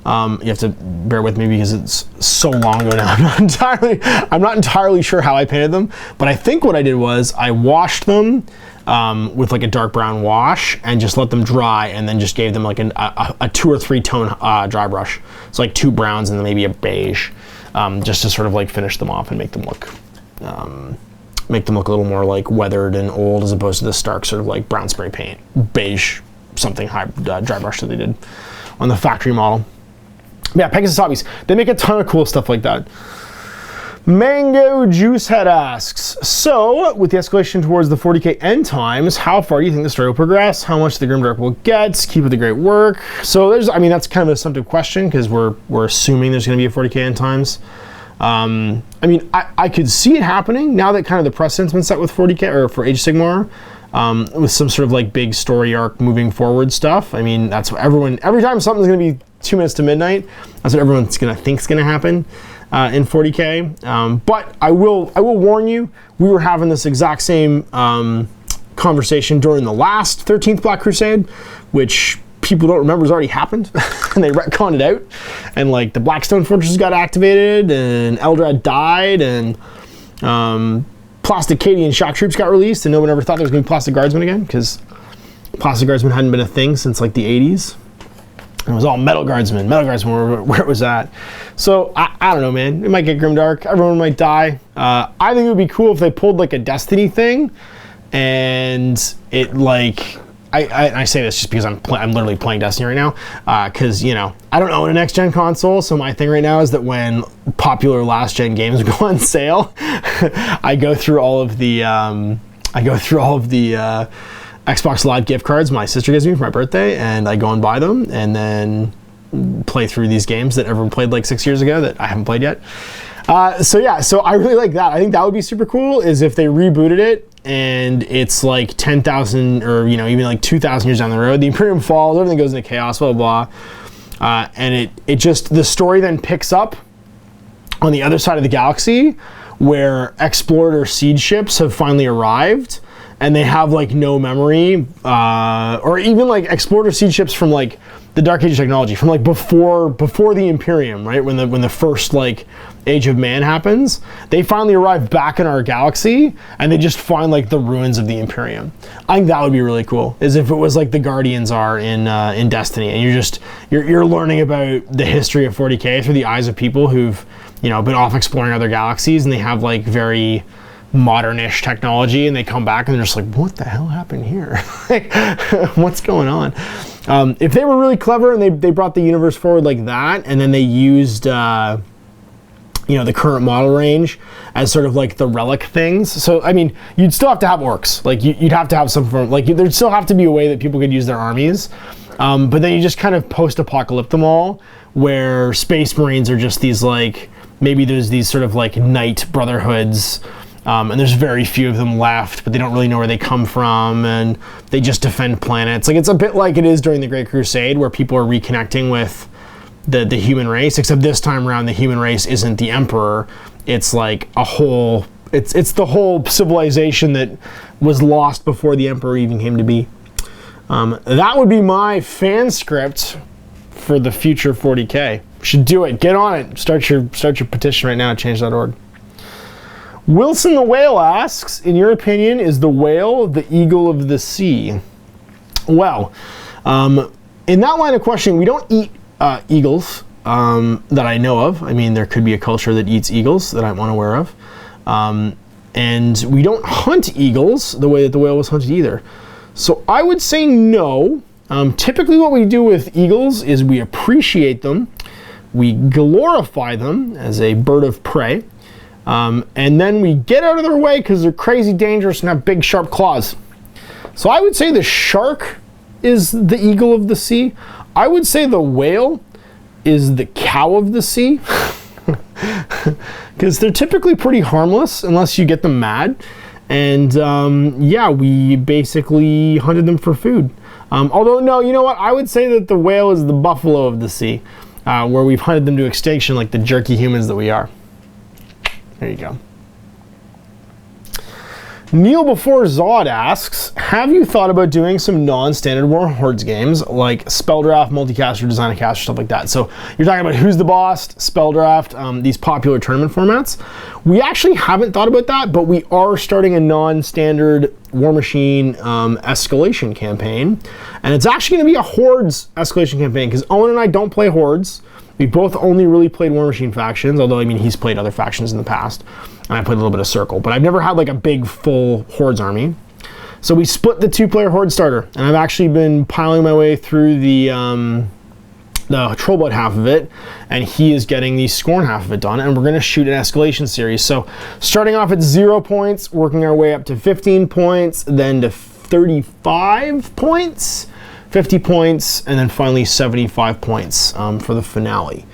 You have to bear with me because it's so long ago now. I'm not entirely sure how I painted them, but I think what I did was I washed them with like a dark brown wash and just let them dry, and then just gave them like a 2 or 3 tone dry brush. So like 2 browns and then maybe a beige, just to sort of like finish them off and make them look a little more like weathered and old, as opposed to the stark sort of like brown spray paint, beige something high dry brush that they did on the factory model. Yeah, Pegasus Hobbies, they make a ton of cool stuff like that. Mango Juicehead asks, so with the escalation towards the 40k end times, how far do you think the story will progress? How much the Grimdark will get? Keep up the great work. So there's, I mean, that's kind of an assumptive question, because we're assuming there's going to be a 40k end times. I mean, I could see it happening now that kind of the precedent's been set with 40k, or for Age of Sigmar, with some sort of like big story arc moving forward stuff. I mean, that's what everyone, every time something's going to be 2 minutes to midnight, that's what everyone's going to think's going to happen in 40k. But I will warn you, we were having this exact same conversation during the last 13th Black Crusade, which people don't remember has already happened, and they retconned it out, and like the Blackstone Fortresses got activated, and Eldrad died, and Plastic Cadian shock troops got released, and no one ever thought there was going to be Plastic Guardsmen again, because Plastic Guardsmen hadn't been a thing since like the 80s. And it was all Metal Guardsmen. Metal Guardsmen were where it was at. So I don't know, man. It might get grimdark. Everyone might die. I think it would be cool if they pulled like a Destiny thing, and it like, I say this just because I'm literally playing Destiny right now, because you know I don't own a next gen console, so my thing right now is that when popular last gen games go on sale, I go through all of the I go through all of the Xbox Live gift cards my sister gives me for my birthday, and I go and buy them, and then play through these games that everyone played like 6 years ago that I haven't played yet. So I really like that. I think that would be super cool, is if they rebooted it and it's like 10,000 or even like 2,000 years down the road, the Imperium falls, everything goes into chaos, blah blah blah, and it just, the story then picks up on the other side of the galaxy where explorer siege ships have finally arrived, and they have like no memory, or even like explorer siege ships from like the Dark Age technology, from like before the Imperium, right? When the first like Age of Man happens, they finally arrive back in our galaxy, and they just find like the ruins of the Imperium. I think that would be really cool, is if it was like the Guardians are in Destiny, and you're learning about the history of 40K through the eyes of people who've been off exploring other galaxies, and they have like very modernish technology, and they come back and they're just like, what the hell happened here? Like, what's going on? If they were really clever and they brought the universe forward like that, and then they used the current model range as sort of like the relic things. So I mean, you'd still have to have orcs. Like you'd have to have some form, like there'd still have to be a way that people could use their armies. But then you just kind of post-apocalypse them all, where Space Marines are just these like, maybe there's these sort of like knight brotherhoods. And there's very few of them left, but they don't really know where they come from, and they just defend planets. Like, it's a bit like it is during the Great Crusade, where people are reconnecting with the human race, except this time around the human race isn't the Emperor. It's like a whole, it's the whole civilization that was lost before the Emperor even came to be. That would be my fan script for the future 40K. Should do it. Get on it. Start your petition right now at change.org. Wilson the Whale asks, in your opinion, is the whale the eagle of the sea? Well, in that line of questioning, we don't eat eagles that I know of. I mean, there could be a culture that eats eagles that I'm unaware of. And we don't hunt eagles the way that the whale was hunted either. So I would say no. Typically what we do with eagles is we appreciate them, we glorify them as a bird of prey, and then we get out of their way because they're crazy dangerous and have big sharp claws. So I would say the shark is the eagle of the sea. I would say the whale is the cow of the sea, because they're typically pretty harmless unless you get them mad. And yeah, we basically hunted them for food. Although, no, you know what? I would say that the whale is the buffalo of the sea, where we've hunted them to extinction like the jerky humans that we are. There you go. Neil Before Zod asks, have you thought about doing some non-standard War Hordes games like Spell Draft, Multicaster, Design a Caster, stuff like that? So you're talking about Who's the Boss, Spell Draft, these popular tournament formats. We actually haven't thought about that, but we are starting a non-standard War Machine escalation campaign. And it's actually going to be a Hordes escalation campaign, because Owen and I don't play Hordes. We both only really played War Machine factions, although, I mean, he's played other factions in the past. And I played a little bit of Circle, but I've never had like a big full Hordes army. So we split the two-player Horde starter, and I've actually been piling my way through the Trollbutt half of it, and he is getting the Scorn half of it done, and we're going to shoot an escalation series. So starting off at 0 points, working our way up to 15 points, then to 35 points, 50 points, and then finally 75 points for the finale.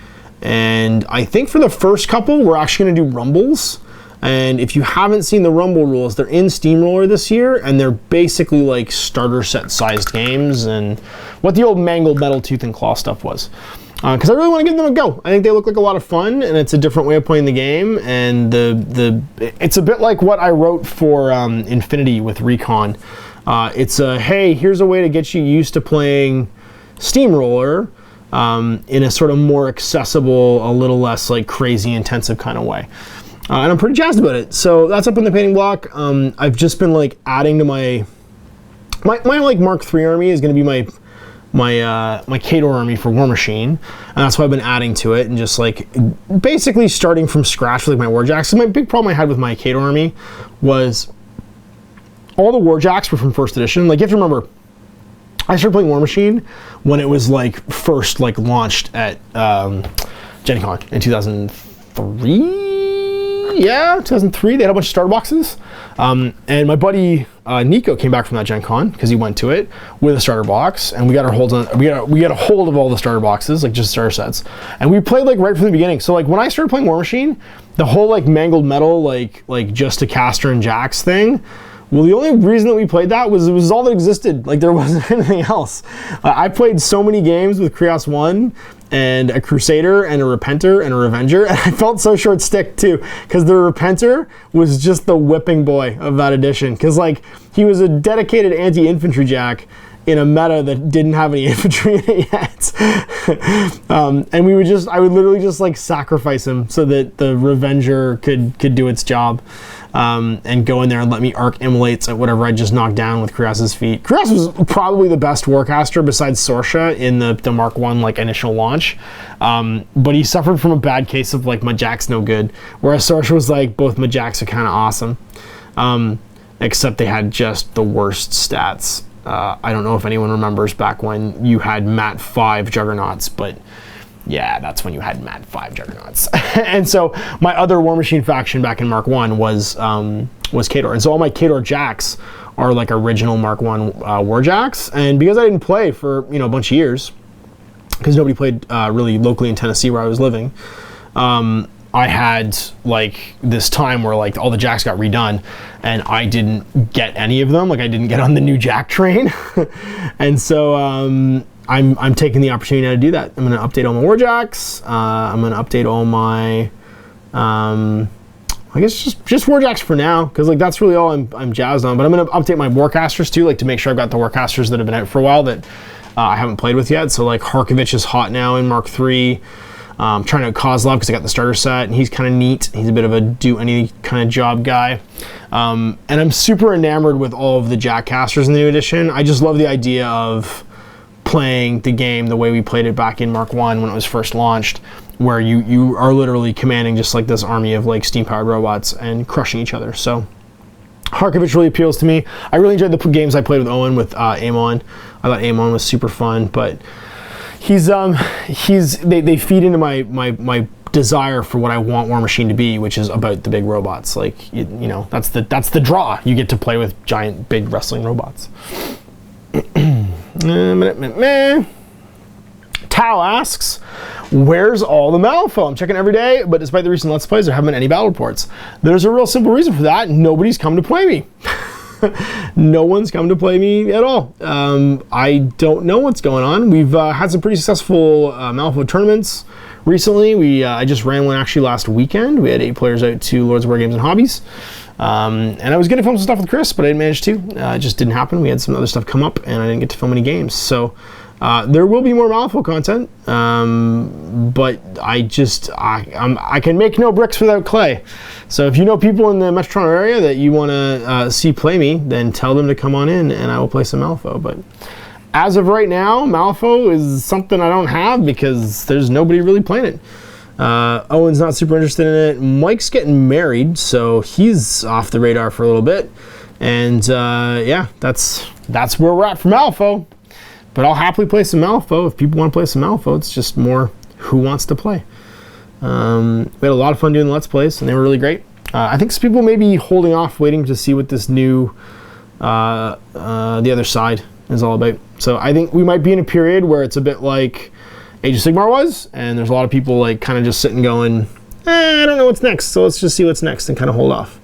And I think for the first couple, we're actually going to do Rumbles. And if you haven't seen the Rumble rules, they're in Steamroller this year, and they're basically like starter set sized games, and what the old Mangled Metal Tooth and Claw stuff was. Because I really want to give them a go. I think they look like a lot of fun, and it's a different way of playing the game, and it's a bit like what I wrote for Infinity with Recon. It's a, hey, here's a way to get you used to playing Steamroller in a sort of more accessible, a little less like crazy intensive kind of way. And I'm pretty jazzed about it. So that's up in the painting block. I've just been like adding to my like Mark III army is going to be my Khador army for War Machine, and that's why I've been adding to it and just like basically starting from scratch with like my Warjacks. So my big problem I had with my Khador army was all the Warjacks were from first edition. Like, you have to remember, I started playing War Machine when it was like first like launched at Gen Con in 2003. Yeah, 2003. They had a bunch of starter boxes, and my buddy Nico came back from that Gen Con because he went to it with a starter box, and we got a hold of all the starter boxes, like just starter sets, and we played like right from the beginning. So like when I started playing War Machine, the whole like mangled metal like just a caster and jacks thing. Well, the only reason that we played that was it was all that existed. Like there wasn't anything else. I played so many games with Krios 1 and a Crusader and a Repenter and a Revenger, and I felt so short stick too, because the Repenter was just the whipping boy of that edition, because like he was a dedicated anti-infantry jack in a meta that didn't have any infantry in it yet. And I would literally just like sacrifice him so that the Revenger could do its job. And go in there and let me arc immolates at whatever I just knocked down with Krios' feet. Krios was probably the best warcaster besides Sorsha in the Mark 1 like initial launch. But he suffered from a bad case of like my jack's no good. Whereas Sorsha was like, both my jacks are kind of awesome. Except they had just the worst stats. I don't know if anyone remembers back when you had Mat 5 Juggernauts, but yeah, that's when you had Mat 5 Juggernauts. And so my other War Machine faction back in Mark 1 was Khador. And so all my Khador jacks are like original Mark 1 war jacks. And because I didn't play for, a bunch of years, because nobody played really locally in Tennessee where I was living, I had like this time where like all the jacks got redone and I didn't get any of them. Like I didn't get on the new jack train. And so I'm taking the opportunity now to do that. I'm going to update all my warjacks. I'm going to update all my, I guess just warjacks for now, because like that's really all I'm jazzed on. But I'm going to update my warcasters too, like to make sure I've got the warcasters that have been out for a while that I haven't played with yet. So like Harkovich is hot now in Mark 3. Trying to Kozlov because I got the starter set, and he's kind of neat. He's a bit of a do any kind of job guy. And I'm super enamored with all of the jackcasters in the new edition. I just love the idea of playing the game the way we played it back in Mark 1 when it was first launched, where you are literally commanding just like this army of like steam-powered robots and crushing each other. So Harkovich really appeals to me. I really enjoyed the games I played with Owen with Amon. I thought Amon was super fun, but they feed into my desire for what I want War Machine to be, which is about the big robots. Like that's the draw. You get to play with giant big wrestling robots. Tao asks, where's all the Malifaux? I'm checking every day, but despite the recent Let's Plays, there haven't been any battle reports. There's a real simple reason for that. Nobody's come to play me. No one's come to play me at all. I don't know what's going on. We've had some pretty successful Malifaux tournaments recently. I just ran one actually last weekend. We had 8 players out to Lords of War Games and Hobbies. And I was going to film some stuff with Chris, but I didn't manage to. It just didn't happen. We had some other stuff come up, and I didn't get to film any games. So there will be more Malifaux content, but I can make no bricks without clay. So if you know people in the Metro Toronto area that you want to see play me, then tell them to come on in, and I will play some Malifaux. But as of right now, Malifaux is something I don't have because there's nobody really playing it. Owen's not super interested in it. Mike's getting married, so he's off the radar for a little bit. And yeah, that's where we're at for Malifaux. But I'll happily play some Malifaux if people want to play some Malifaux. It's just more who wants to play. We had a lot of fun doing the Let's Plays, and they were really great. I think some people may be holding off, waiting to see what this new The Other Side is all about. So I think we might be in a period where it's a bit like Age of Sigmar was, and there's a lot of people like kind of just sitting going, I don't know what's next, so let's just see what's next and kind of hold off.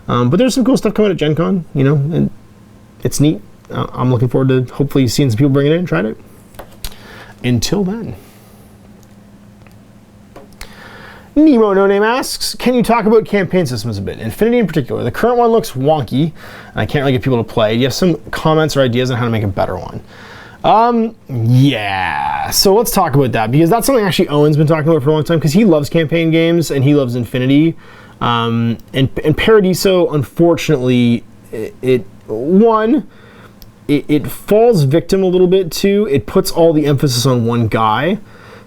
But there's some cool stuff coming at Gen Con, and it's neat. I'm looking forward to hopefully seeing some people bring it in and try it. Until then. Nemo No Name asks, can you talk about campaign systems a bit? Infinity in particular. The current one looks wonky, and I can't really get people to play. Do you have some comments or ideas on how to make a better one? Yeah, so let's talk about that, because that's something actually Owen's been talking about for a long time, because he loves campaign games and he loves Infinity. And Paradiso, unfortunately, it falls victim a little bit to, it puts all the emphasis on one guy.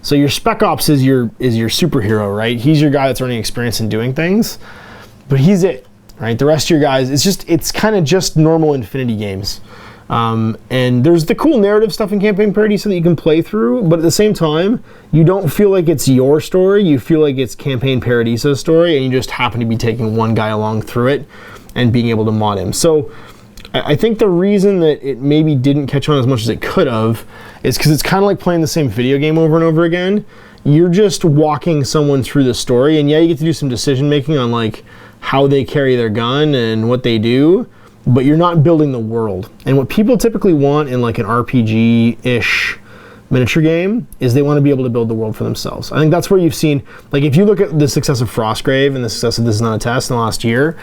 So your Spec Ops is your superhero, right? He's your guy that's earning experience in doing things, but he's it, right? The rest of your guys, it's kind of just normal Infinity games. And there's the cool narrative stuff in Campaign Paradiso that you can play through, but at the same time, you don't feel like it's your story. You feel like it's Campaign Paradiso's story, and you just happen to be taking one guy along through it and being able to mod him. So I think the reason that it maybe didn't catch on as much as it could have is because it's kind of like playing the same video game over and over again. You're just walking someone through the story, and yeah, you get to do some decision making on like how they carry their gun and what they do, but you're not building the world. And what people typically want in like an RPG-ish miniature game is they want to be able to build the world for themselves. I think that's where you've seen, like if you look at the success of Frostgrave and the success of This Is Not a Test in the last year,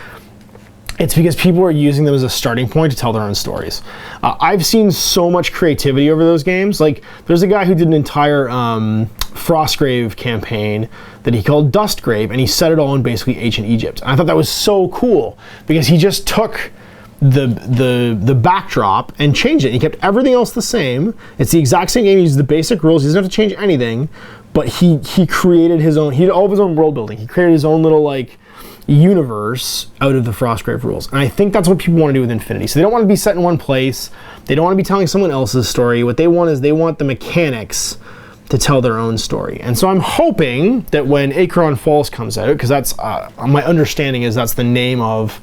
it's because people are using them as a starting point to tell their own stories. I've seen so much creativity over those games. Like, there's a guy who did an entire Frostgrave campaign that he called Dustgrave, and he set it all in basically ancient Egypt. And I thought that was so cool because he just took the backdrop and changed it. He kept everything else the same. It's the exact same game. He used the basic rules. He doesn't have to change anything, but he created his own. He did all of his own world building. He created his own little like universe out of the Frostgrave rules. And I think that's what people want to do with Infinity. So they don't want to be set in one place. They don't want to be telling someone else's story. What they want is they want the mechanics to tell their own story. And so I'm hoping that when Acheron Falls comes out, because that's my understanding is that's the name of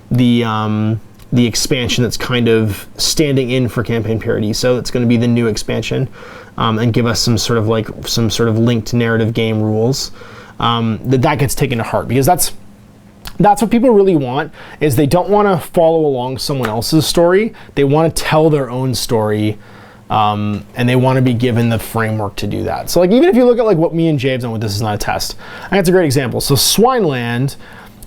the expansion that's kind of standing in for Campaign Parity. So it's going to be the new expansion and give us some sort of linked narrative game rules that gets taken to heart, because that's what people really want. Is they don't want to follow along someone else's story. They want to tell their own story, and they want to be given the framework to do that. So like even if you look at like what me and Jay have done with This Is Not a Test, I think that's a great example. So Swineland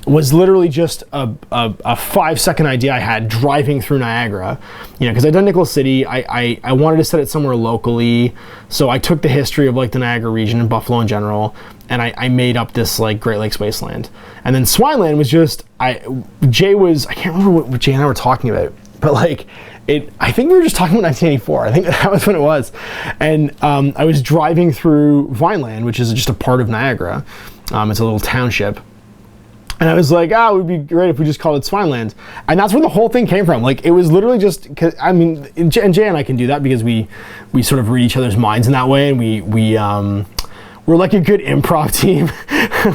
was literally just a 5-second idea I had driving through Niagara, because I'd done Nicholas City. I wanted to set it somewhere locally, so I took the history of like the Niagara region and Buffalo in general, and I made up this like Great Lakes wasteland. And then Swineland was just I can't remember what Jay and I were talking about, but like I think we were just talking about 1984. I think that was when it was, and I was driving through Vineland, which is just a part of Niagara. It's a little township. And I was like, it would be great if we just called it Swineland. And that's where the whole thing came from. Like, it was literally just, and Jay and I can do that because we sort of read each other's minds in that way, and we're like a good improv team.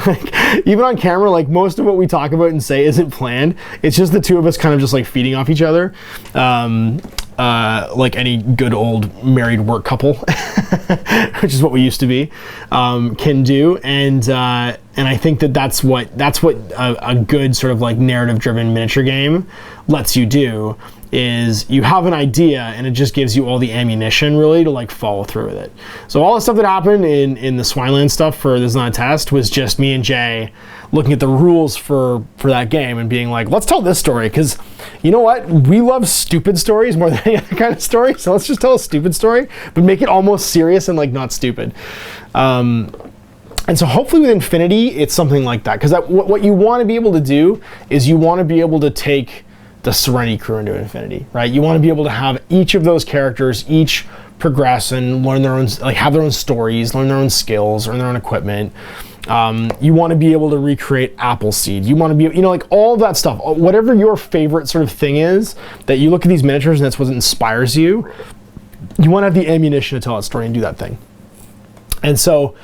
Like, even on camera, like most of what we talk about and say isn't planned. It's just the two of us kind of just like feeding off each other. Like any good old married work couple, which is what we used to be, can do. And I think that's what a good sort of like narrative driven miniature game lets you do, is you have an idea and it just gives you all the ammunition really to like follow through with it. So all the stuff that happened in the Swineland stuff for This Is Not a Test was just me and Jay looking at the rules for that game and being like, let's tell this story, because you know what? We love stupid stories more than any other kind of story, so let's just tell a stupid story, but make it almost serious and like not stupid. And so hopefully with Infinity, it's something like that, because what you want to be able to do is you want to be able to take the Serenity crew into Infinity, right? You want to be able to have each of those characters each progress and learn their own, like have their own stories, learn their own skills, learn their own equipment. You want to be able to recreate Appleseed. You want to be, like all of that stuff. Whatever your favorite sort of thing is, that you look at these miniatures and that's what inspires you. You want to have the ammunition to tell that story and do that thing. And so,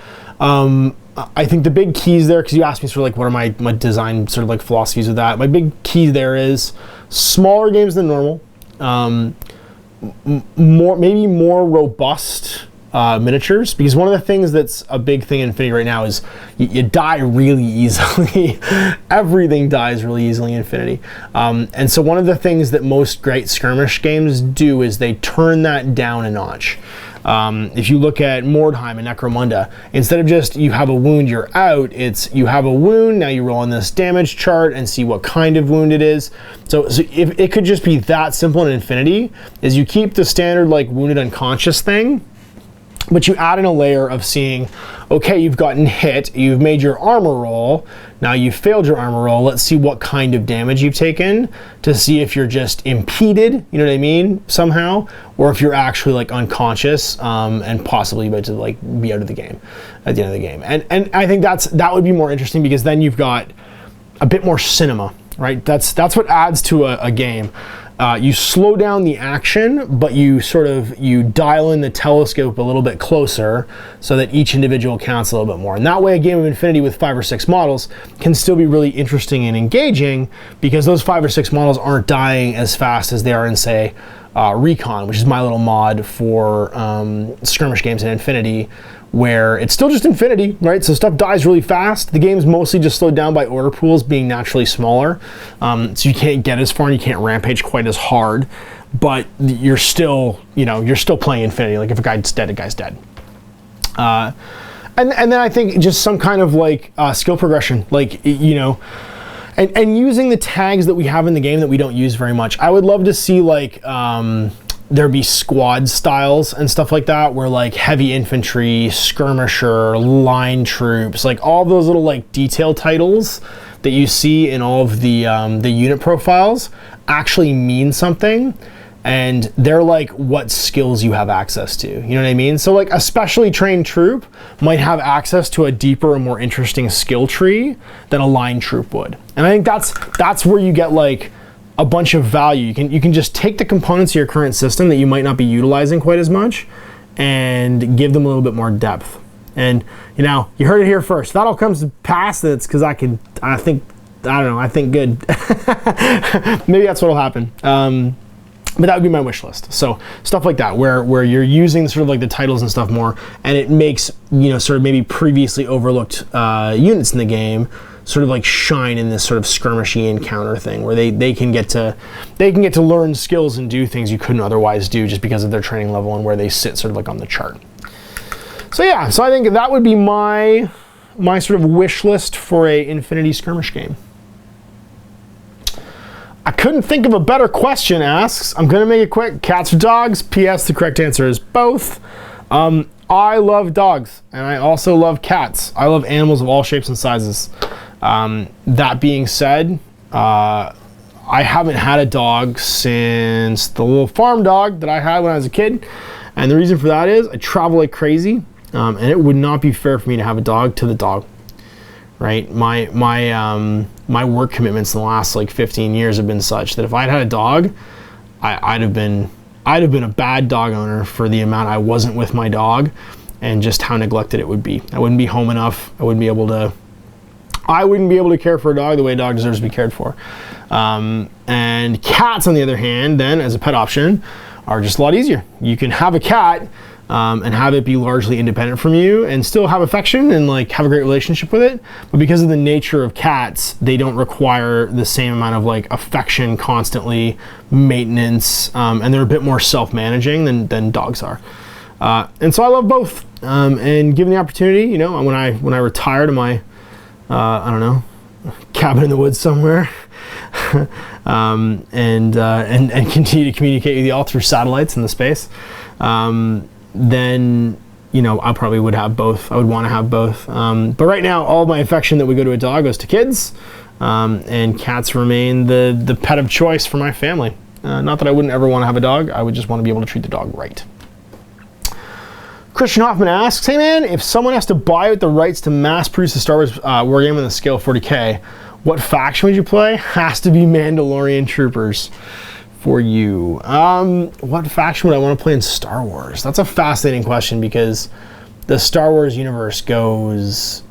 I think the big keys there, because you asked me sort of like what are my design sort of like philosophies with that. My big key there is smaller games than normal, maybe more robust miniatures, because one of the things that's a big thing in Infinity right now is you die really easily. Everything dies really easily in Infinity. And so one of the things that most great skirmish games do is they turn that down a notch. If you look at Mordheim and Necromunda, instead of just you have a wound, you're out, it's you have a wound, now you roll on this damage chart and see what kind of wound it is. So if it could just be that simple in Infinity, is you keep the standard like wounded unconscious thing, but you add in a layer of seeing, okay, you've gotten hit, you've made your armor roll, now you've failed your armor roll, let's see what kind of damage you've taken to see if you're just impeded, you know what I mean, somehow, or if you're actually like unconscious and possibly about to like be out of the game at the end of the game. And I think that would be more interesting, because then you've got a bit more cinema, right? That's what adds to a game. you slow down the action, but you dial in the telescope a little bit closer so that each individual counts a little bit more. And that way a game of Infinity with 5 or 6 models can still be really interesting and engaging, because those 5 or 6 models aren't dying as fast as they are in, say, Recon, which is my little mod for skirmish games in Infinity, where it's still just Infinity, right? So stuff dies really fast. The game's mostly just slowed down by order pools being naturally smaller. So you can't get as far and you can't rampage quite as hard, but you're still playing Infinity. Like if a guy's dead, a guy's dead. And then I think just some kind of like skill progression, like, and using the tags that we have in the game that we don't use very much. I would love to see like, there be squad styles and stuff like that, where like heavy infantry, skirmisher, line troops, like all those little like detail titles that you see in all of the unit profiles actually mean something, and they're like what skills you have access to. You know what I mean? So like a specially trained troop might have access to a deeper and more interesting skill tree than a line troop would. And I think that's where you get like a bunch of value. You can just take the components of your current system that you might not be utilizing quite as much and give them a little bit more depth. And you heard it here first. If that all comes to pass, that's because I think good. Maybe that's what'll happen. But that would be my wish list. So stuff like that, where you're using sort of like the titles and stuff more, and it makes, sort of maybe previously overlooked units in the game sort of like shine in this sort of skirmishy encounter thing, where they can get to learn skills and do things you couldn't otherwise do just because of their training level and where they sit sort of like on the chart. So yeah, so I think that would be my sort of wish list for a Infinity skirmish game. I couldn't think of a better question, asks. I'm gonna make it quick. Cats or dogs? P.S. The correct answer is both. I love dogs, and I also love cats. I love animals of all shapes and sizes. That being said, I haven't had a dog since the little farm dog that I had when I was a kid. And the reason for that is I travel like crazy, and it would not be fair for me to have a dog to the dog, right? My work commitments in the last like 15 years have been such that if I'd had a dog, I'd have been a bad dog owner for the amount I wasn't with my dog and just how neglected it would be. I wouldn't be home enough. I wouldn't be able to care for a dog the way a dog deserves to be cared for. And cats, on the other hand, then as a pet option, are just a lot easier. You can have a cat and have it be largely independent from you and still have affection and like have a great relationship with it. But because of the nature of cats, they don't require the same amount of like affection constantly, maintenance, and they're a bit more self-managing than dogs are. And so I love both. And given the opportunity, when I retire to my cabin in the woods somewhere, and continue to communicate with y'all through satellites in the space, then I probably would have both. I would want to have both. But right now, all my affection that would go to a dog goes to kids, and cats remain the pet of choice for my family. Not that I wouldn't ever want to have a dog. I would just want to be able to treat the dog right. Christian Hoffman asks, hey man, if someone has to buy out the rights to mass produce a Star Wars war game on the scale of 40K, what faction would you play? Has to be Mandalorian Troopers for you. What faction would I want to play in Star Wars? That's a fascinating question because the Star Wars universe goes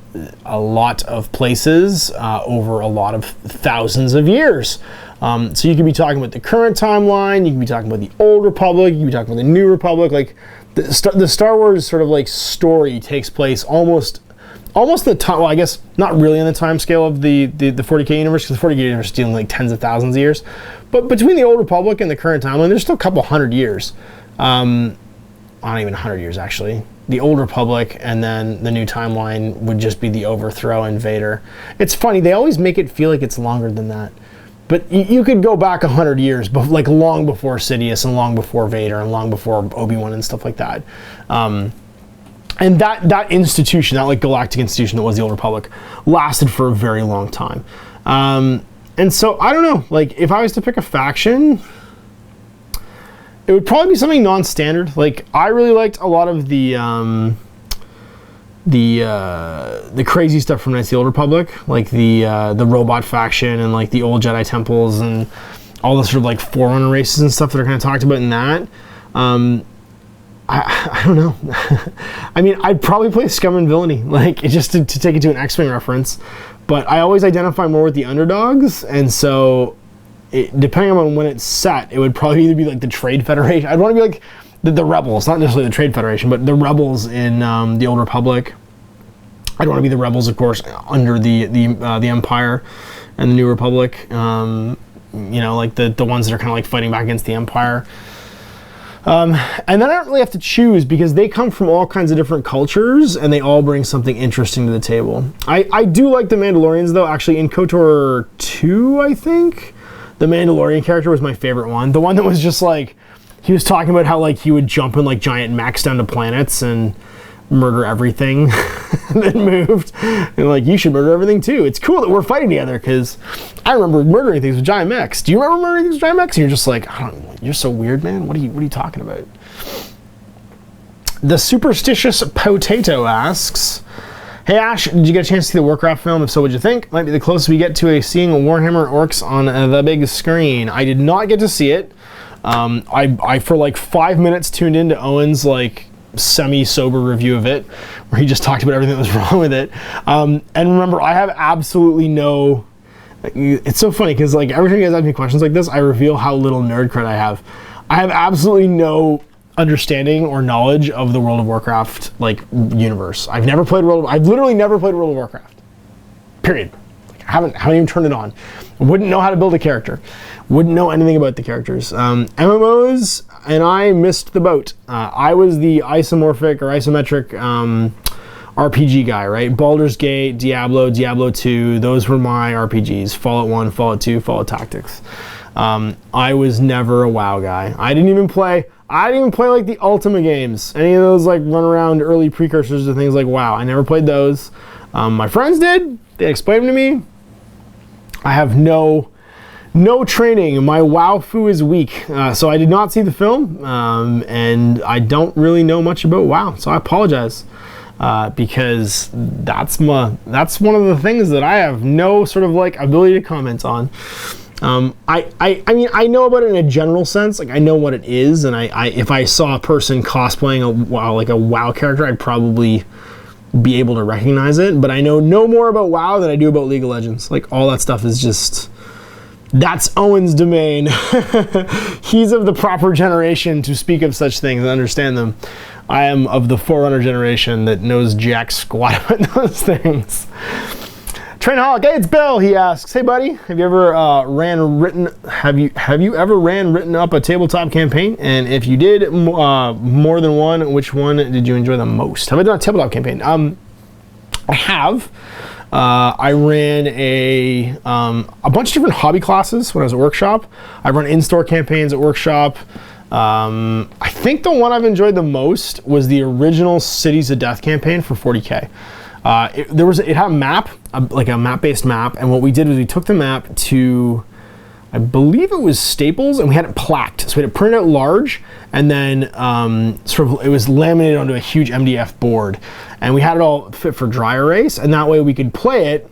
a lot of places over a lot of thousands of years. So you could be talking about the current timeline, you can be talking about the Old Republic, you can be talking about the New Republic. Like the Star Wars sort of like story takes place almost the time, well, I guess not really in the time scale of the 40K universe, because the 40K universe is dealing like tens of thousands of years. But between the Old Republic and the current timeline, there's still a couple hundred years. Not even 100 years, actually. The Old Republic and then the new timeline would just be the overthrow and Vader. It's funny, they always make it feel like it's longer than that. But you could go back 100 years, but like long before Sidious and long before Vader and long before Obi-Wan and stuff like that. And that institution, that like galactic institution that was the Old Republic, lasted for a very long time. And so I don't know, like if I was to pick a faction, it would probably be something non-standard. Like I really liked a lot of the crazy stuff from Knights of the Old Republic, like the robot faction and like the old Jedi temples and all the sort of like Forerunner races and stuff that are kind of talked about in that. I don't know. I mean, I'd probably play Scum and Villainy, like just to take it to an X-Wing reference. But I always identify more with the underdogs, and so depending on when it's set, it would probably either be like the Trade Federation. I'd want to be like the Rebels, not necessarily the Trade Federation, but the Rebels in the Old Republic. I'd want to be the Rebels, of course, under the Empire and the New Republic. You know, like the ones that are kind of like fighting back against the Empire. And then I don't really have to choose because they come from all kinds of different cultures and they all bring something interesting to the table. I do like the Mandalorians though. Actually, in KOTOR 2, I think, the Mandalorian character was my favorite one. The one that was just like, he was talking about how like he would jump in like giant mechs down to planets and murder everything and then moved. And like, you should murder everything too. It's cool that we're fighting together because I remember murdering things with giant mechs. Do you remember murdering things with giant mechs? And you're just like, I don't know, you're so weird, man. What are you talking about? The Superstitious Potato asks, hey Ash, did you get a chance to see the Warcraft film? If so, what'd you think? Might be the closest we get to seeing Warhammer Orcs on the big screen. I did not get to see it. I for like 5 minutes tuned into Owen's like semi-sober review of it, where he just talked about everything that was wrong with it. And remember, I have absolutely no... It's so funny, because like every time you guys ask me questions like this, I reveal how little nerd cred I have. I have absolutely no understanding or knowledge of the World of Warcraft like universe. I've literally never played World of Warcraft. Period. Like, I haven't even turned it on. Wouldn't know how to build a character. Wouldn't know anything about the characters. MMOs, and I missed the boat. I was the isomorphic or isometric RPG guy, right? Baldur's Gate, Diablo, Diablo 2, those were my RPGs. Fallout 1, Fallout 2, Fallout Tactics. I was never a WoW guy. I didn't even play like the Ultima games. Any of those like run around early precursors to things like WoW. I never played those. My friends did. They explained them to me. I have no training. My WoW foo is weak. So I did not see the film. And I don't really know much about WoW. So I apologize. Because that's one of the things that I have no sort of like ability to comment on. I mean, I know about it in a general sense. Like I know what it is, and if I saw a person cosplaying a WoW character, I'd probably be able to recognize it. But I know no more about WoW than I do about League of Legends. Like all that stuff is just, that's Owen's domain. He's of the proper generation to speak of such things and understand them. I am of the Forerunner generation that knows jack squat about those things. Trainaholic, hey, it's Bill. He asks, hey buddy, have you ever written up a tabletop campaign? And if you did more than one, which one did you enjoy the most? Have I done a tabletop campaign? I have. I ran a bunch of different hobby classes when I was at Workshop. I run in-store campaigns at Workshop. I think the one I've enjoyed the most was the original Cities of Death campaign for 40K. It had a map, like a map-based map, and what we did was we took the map to, I believe it was Staples, and we had it plaqued. So we had it printed out large, and then it was laminated onto a huge MDF board, and we had it all fit for dry erase, and that way we could play it,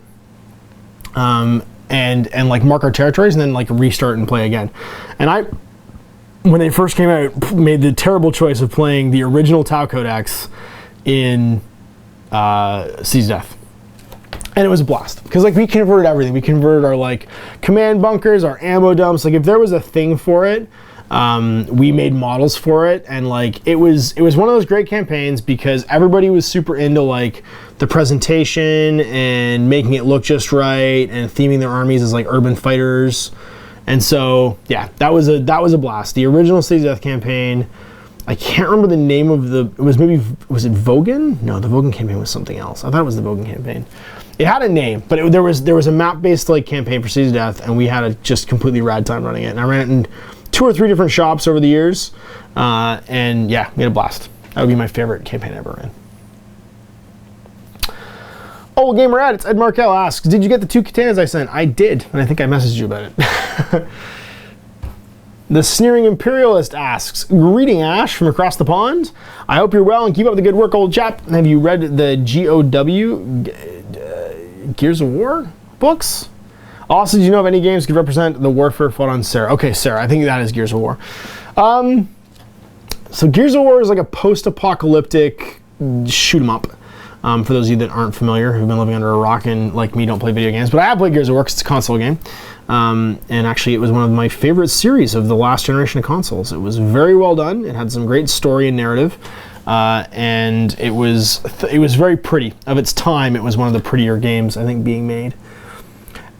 and like mark our territories, and then like restart and play again. And when they first came out, made the terrible choice of playing the original Tau Codex in Cities of Death. And it was a blast. Because like we converted everything. We converted our like command bunkers, our ammo dumps. Like if there was a thing for it, we made models for it. And like it was one of those great campaigns because everybody was super into like the presentation and making it look just right and theming their armies as like urban fighters. And so, yeah, that was a blast. The original Cities of Death campaign, I can't remember the name of was it Vogan? No, the Vogan campaign was something else. I thought it was the Vogan campaign. It had a name, but there was a map-based like campaign for Cities of Death, and we had a just completely rad time running it. And I ran it in 2 or 3 different shops over the years, and yeah, we had a blast. That would be my favorite campaign I ever ran. Oh, Gamer Ed, it's Ed Markel asks, did you get the 2 katanas I sent? I did, and I think I messaged you about it. The Sneering Imperialist asks, greeting Ash from across the pond. I hope you're well and keep up the good work, old chap. Have you read the GOW, Gears of War books? Also, do you know if any games could represent the warfare fought on Sarah? Okay, Sarah, I think that is Gears of War. So Gears of War is like a post-apocalyptic shoot 'em up. For those of you that aren't familiar, who've been living under a rock and like me don't play video games, but I have played Gears of War because it's a console game. And actually it was one of my favorite series of the last generation of consoles. It was very well done. It had some great story and narrative. And it was very pretty. Of its time, it was one of the prettier games, I think, being made.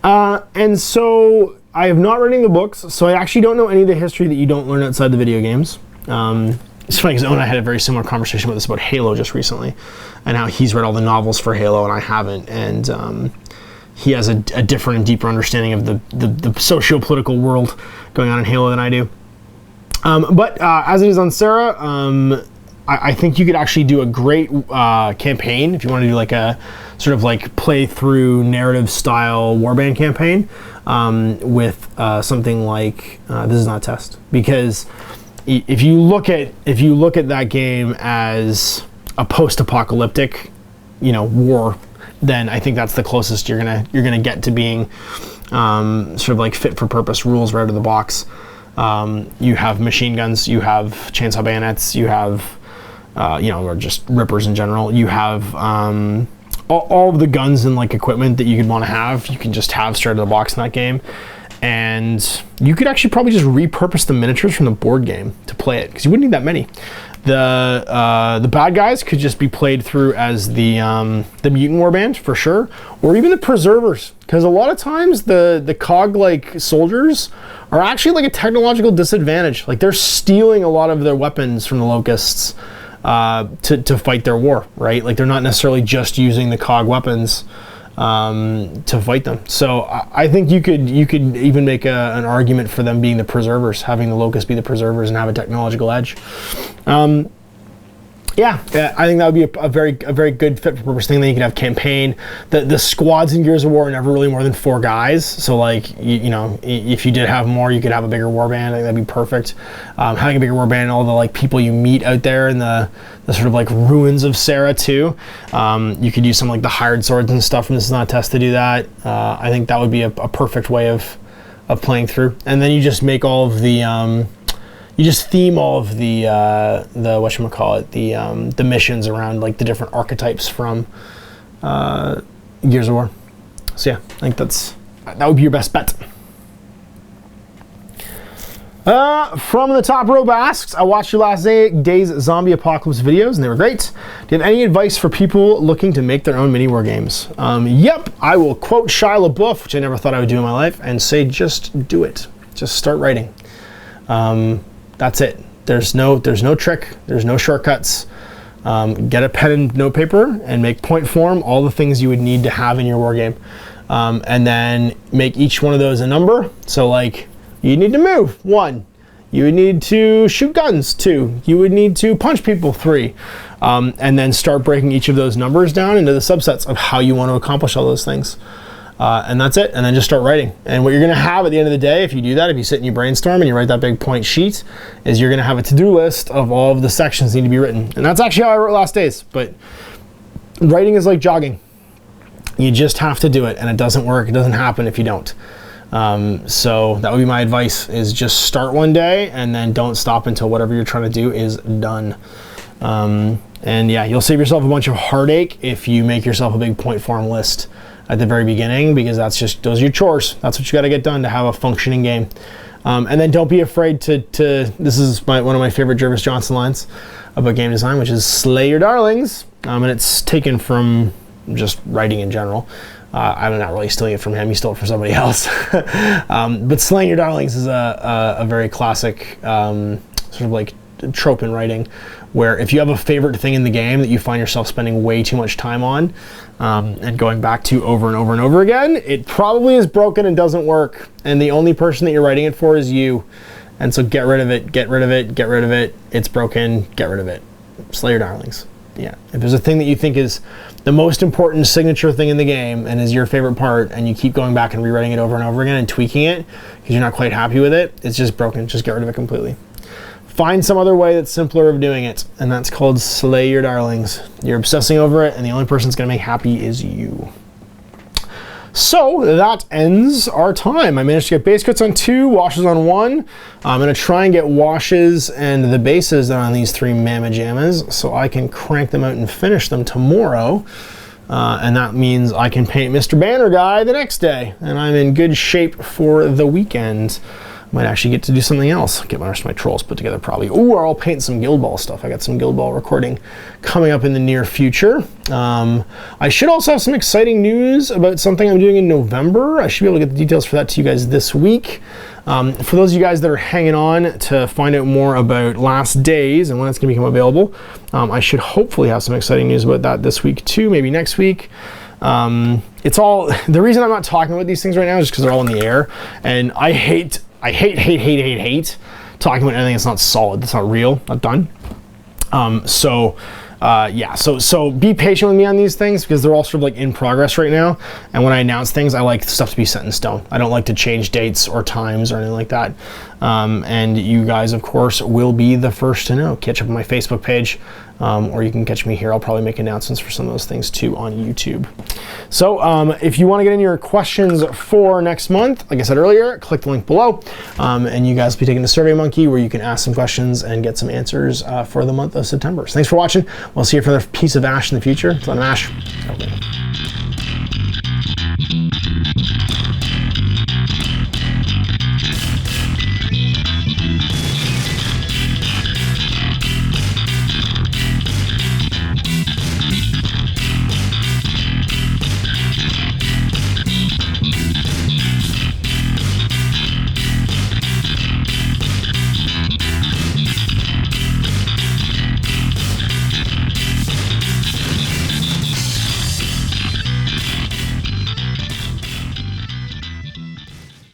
And so I have not read any of the books, so I actually don't know any of the history that you don't learn outside the video games. It's funny because Owen and I had a very similar conversation with this about Halo just recently, and how he's read all the novels for Halo and I haven't, and he has a different and deeper understanding of the socio-political world going on in Halo than I do. But as it is on Sarah, I think you could actually do a great campaign if you want to do like a sort of like playthrough narrative style warband campaign with something like this is not a test, because if you look at that game as a post-apocalyptic, war, then I think that's the closest you're gonna get to being sort of like fit for purpose rules right out of the box. You have machine guns, you have chainsaw bayonets, you have or just rippers in general. You have all of the guns and like equipment that you could want to have. You can just have straight out of the box in that game. And you could actually probably just repurpose the miniatures from the board game to play it, because you wouldn't need that many. The bad guys could just be played through as the mutant warband for sure, or even the preservers, because a lot of times the cog like soldiers are actually like a technological disadvantage. Like they're stealing a lot of their weapons from the locusts to fight their war, right? Like they're not necessarily just using the cog weapons to fight them. So I think you could even make an argument for them being the preservers, having the locusts be the preservers and have a technological edge. Yeah, I think that would be a very good fit for purpose thing. Then you could have campaign. The squads in Gears of War are never really more than 4 guys. So like if you did have more, you could have a bigger warband. I think that'd be perfect. Having a bigger warband and all the like people you meet out there in the sort of like ruins of Sarah too. You could use some like the hired swords and stuff from This Is Not a Test to do that. I think that would be a perfect way of playing through. And then you just make all of the you just theme all of the whatchamacallit, the missions around like the different archetypes from Gears of War. So yeah, I think that would be your best bet. From the top rope asks, I watched your last day's zombie apocalypse videos and they were great. Do you have any advice for people looking to make their own mini war games? Yep, I will quote Shia LaBeouf, which I never thought I would do in my life, and say just do it. Just start writing. That's it. There's no trick. There's no shortcuts. Get a pen and notepaper and make point form all the things you would need to have in your war game, and then make each one of those a number. So like you need to move 1, you would need to shoot guns 2, you would need to punch people 3, and then start breaking each of those numbers down into the subsets of how you want to accomplish all those things. And that's it, and then just start writing. And what you're going to have at the end of the day, if you do that, if you sit and you brainstorm and you write that big point sheet, is you're going to have a to-do list of all of the sections that need to be written. And that's actually how I wrote last days, but writing is like jogging. You just have to do it, and it doesn't work, it doesn't happen if you don't. So that would be my advice, is just start one day and then don't stop until whatever you're trying to do is done. And yeah, you'll save yourself a bunch of heartache if you make yourself a big point form list at the very beginning, because those are your chores. That's what you got to get done to have a functioning game. And then don't be afraid to this is one of my favorite Jervis Johnson lines about game design, which is slay your darlings. And it's taken from just writing in general. I'm not really stealing it from him, he stole it from somebody else. But slaying your darlings is a very classic sort of like trope in writing, where if you have a favorite thing in the game that you find yourself spending way too much time on and going back to over and over and over again, it probably is broken and doesn't work, and the only person that you're writing it for is you. And so get rid of it, get rid of it, get rid of it. It's broken, get rid of it. Slay your darlings. Yeah, if there's a thing that you think is the most important signature thing in the game and is your favorite part, and you keep going back and rewriting it over and over again and tweaking it because you're not quite happy with it, it's just broken. Just get rid of it completely. Find some other way that's simpler of doing it, and that's called slay your darlings. You're obsessing over it, and the only person that's going to make happy is you. So that ends our time. I managed to get base coats on 2, washes on 1. I'm gonna try and get washes and the bases on these 3 Mamma Jammas so I can crank them out and finish them tomorrow. And that means I can paint Mr. Banner Guy the next day, and I'm in good shape for the weekend. Might actually get to do something else. Get my rest of my trolls put together probably. Ooh, or I'll paint some Guild Ball stuff. I got some Guild Ball recording coming up in the near future. I should also have some exciting news about something I'm doing in November. I should be able to get the details for that to you guys this week. For those of you guys that are hanging on to find out more about Last Days and when it's going to become available, I should hopefully have some exciting news about that this week too, maybe next week. It's all, the reason I'm not talking about these things right now is because they're all in the air, and I hate talking about anything that's not solid, that's not real, not done. Yeah, so be patient with me on these things because they're all sort of like in progress right now. And when I announce things, I like stuff to be set in stone. I don't like to change dates or times or anything like that. And you guys, of course, will be the first to know. Catch up on my Facebook page, or you can catch me here. I'll probably make announcements for some of those things too on YouTube. So if you want to get in your questions for next month, like I said earlier, click the link below, and you guys will be taking to SurveyMonkey where you can ask some questions and get some answers for the month of September. So thanks for watching. We'll see you for another piece of Ash in the future. It's on Ash.